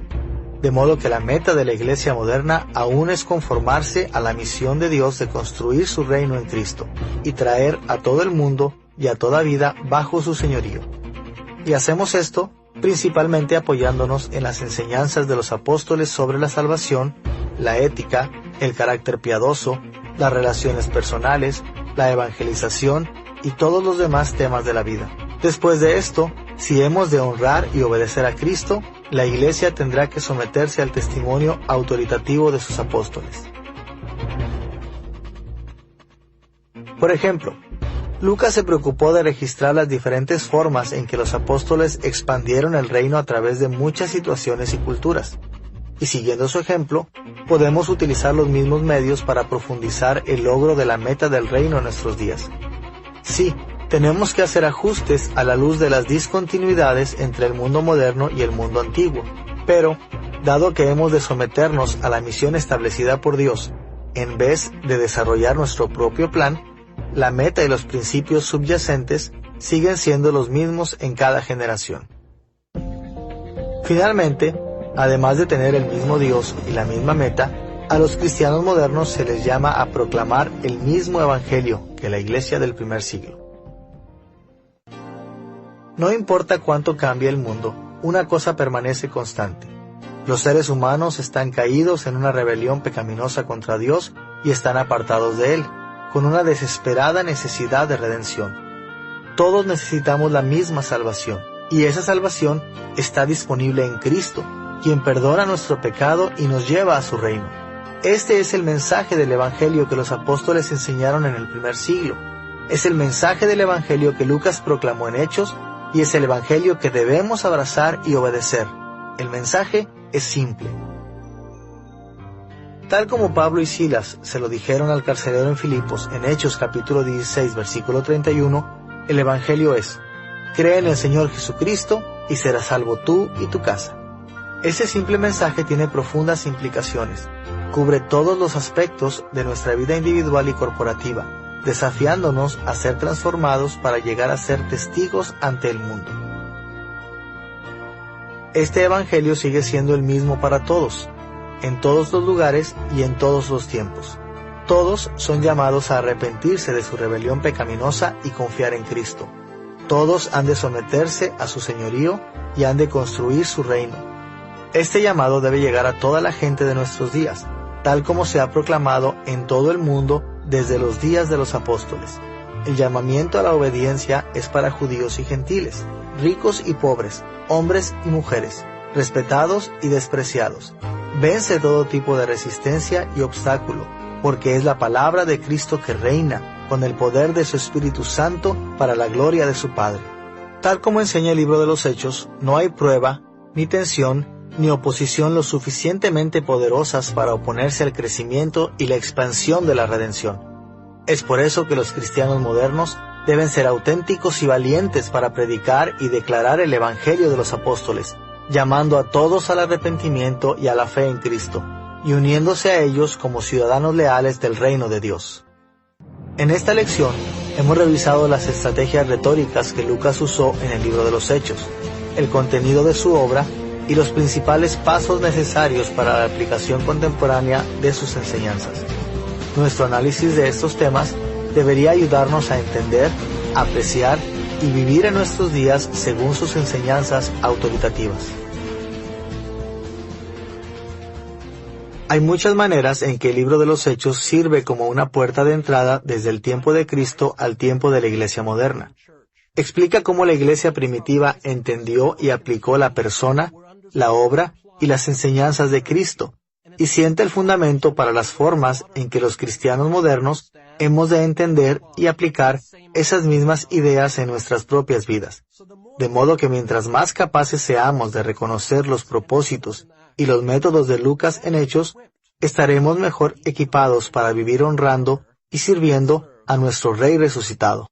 de modo que la meta de la iglesia moderna aún es conformarse a la misión de Dios de construir su reino en Cristo y traer a todo el mundo y a toda vida bajo su señorío. Y hacemos esto principalmente apoyándonos en las enseñanzas de los apóstoles sobre la salvación, la ética, el carácter piadoso, las relaciones personales, la evangelización y todos los demás temas de la vida. Después de esto, si hemos de honrar y obedecer a Cristo, la iglesia tendrá que someterse al testimonio autoritativo de sus apóstoles. Por ejemplo, Lucas se preocupó de registrar las diferentes formas en que los apóstoles expandieron el reino a través de muchas situaciones y culturas. Y siguiendo su ejemplo, podemos utilizar los mismos medios para profundizar el logro de la meta del reino en nuestros días. Sí, tenemos que hacer ajustes a la luz de las discontinuidades entre el mundo moderno y el mundo antiguo, pero, dado que hemos de someternos a la misión establecida por Dios, en vez de desarrollar nuestro propio plan, la meta y los principios subyacentes siguen siendo los mismos en cada generación. Finalmente, además de tener el mismo Dios y la misma meta, a los cristianos modernos se les llama a proclamar el mismo evangelio que la iglesia del primer siglo. No importa cuánto cambie el mundo, una cosa permanece constante. Los seres humanos están caídos en una rebelión pecaminosa contra Dios y están apartados de Él, con una desesperada necesidad de redención. Todos necesitamos la misma salvación, y esa salvación está disponible en Cristo, quien perdona nuestro pecado y nos lleva a su reino. Este es el mensaje del Evangelio que los apóstoles enseñaron en el primer siglo. Es el mensaje del Evangelio que Lucas proclamó en Hechos, y es el Evangelio que debemos abrazar y obedecer. El mensaje es simple. Tal como Pablo y Silas se lo dijeron al carcelero en Filipos en Hechos capítulo 16 versículo 31, el Evangelio es: cree en el Señor Jesucristo y serás salvo tú y tu casa. Ese simple mensaje tiene profundas implicaciones. Cubre todos los aspectos de nuestra vida individual y corporativa, desafiándonos a ser transformados para llegar a ser testigos ante el mundo. Este Evangelio sigue siendo el mismo para todos, en todos los lugares y en todos los tiempos. Todos son llamados a arrepentirse de su rebelión pecaminosa y confiar en Cristo. Todos han de someterse a su señorío y han de construir su reino. Este llamado debe llegar a toda la gente de nuestros días, tal como se ha proclamado en todo el mundo desde los días de los apóstoles. El llamamiento a la obediencia es para judíos y gentiles, ricos y pobres, hombres y mujeres, respetados y despreciados. Vence todo tipo de resistencia y obstáculo, porque es la palabra de Cristo que reina, con el poder de su Espíritu Santo para la gloria de su Padre. Tal como enseña el libro de los Hechos, no hay prueba, ni tensión, ni oposición lo suficientemente poderosas para oponerse al crecimiento y la expansión de la redención. Es por eso que los cristianos modernos deben ser auténticos y valientes para predicar y declarar el Evangelio de los apóstoles, llamando a todos al arrepentimiento y a la fe en Cristo, y uniéndose a ellos como ciudadanos leales del reino de Dios. En esta lección hemos revisado las estrategias retóricas que Lucas usó en el libro de los Hechos, el contenido de su obra y los principales pasos necesarios para la aplicación contemporánea de sus enseñanzas. Nuestro análisis de estos temas debería ayudarnos a entender, apreciar y vivir en nuestros días según sus enseñanzas autoritativas. Hay muchas maneras en que el libro de los Hechos sirve como una puerta de entrada desde el tiempo de Cristo al tiempo de la Iglesia moderna. Explica cómo la Iglesia primitiva entendió y aplicó la persona, la obra y las enseñanzas de Cristo, y sienta el fundamento para las formas en que los cristianos modernos hemos de entender y aplicar esas mismas ideas en nuestras propias vidas. De modo que mientras más capaces seamos de reconocer los propósitos y los métodos de Lucas en Hechos, estaremos mejor equipados para vivir honrando y sirviendo a nuestro Rey resucitado.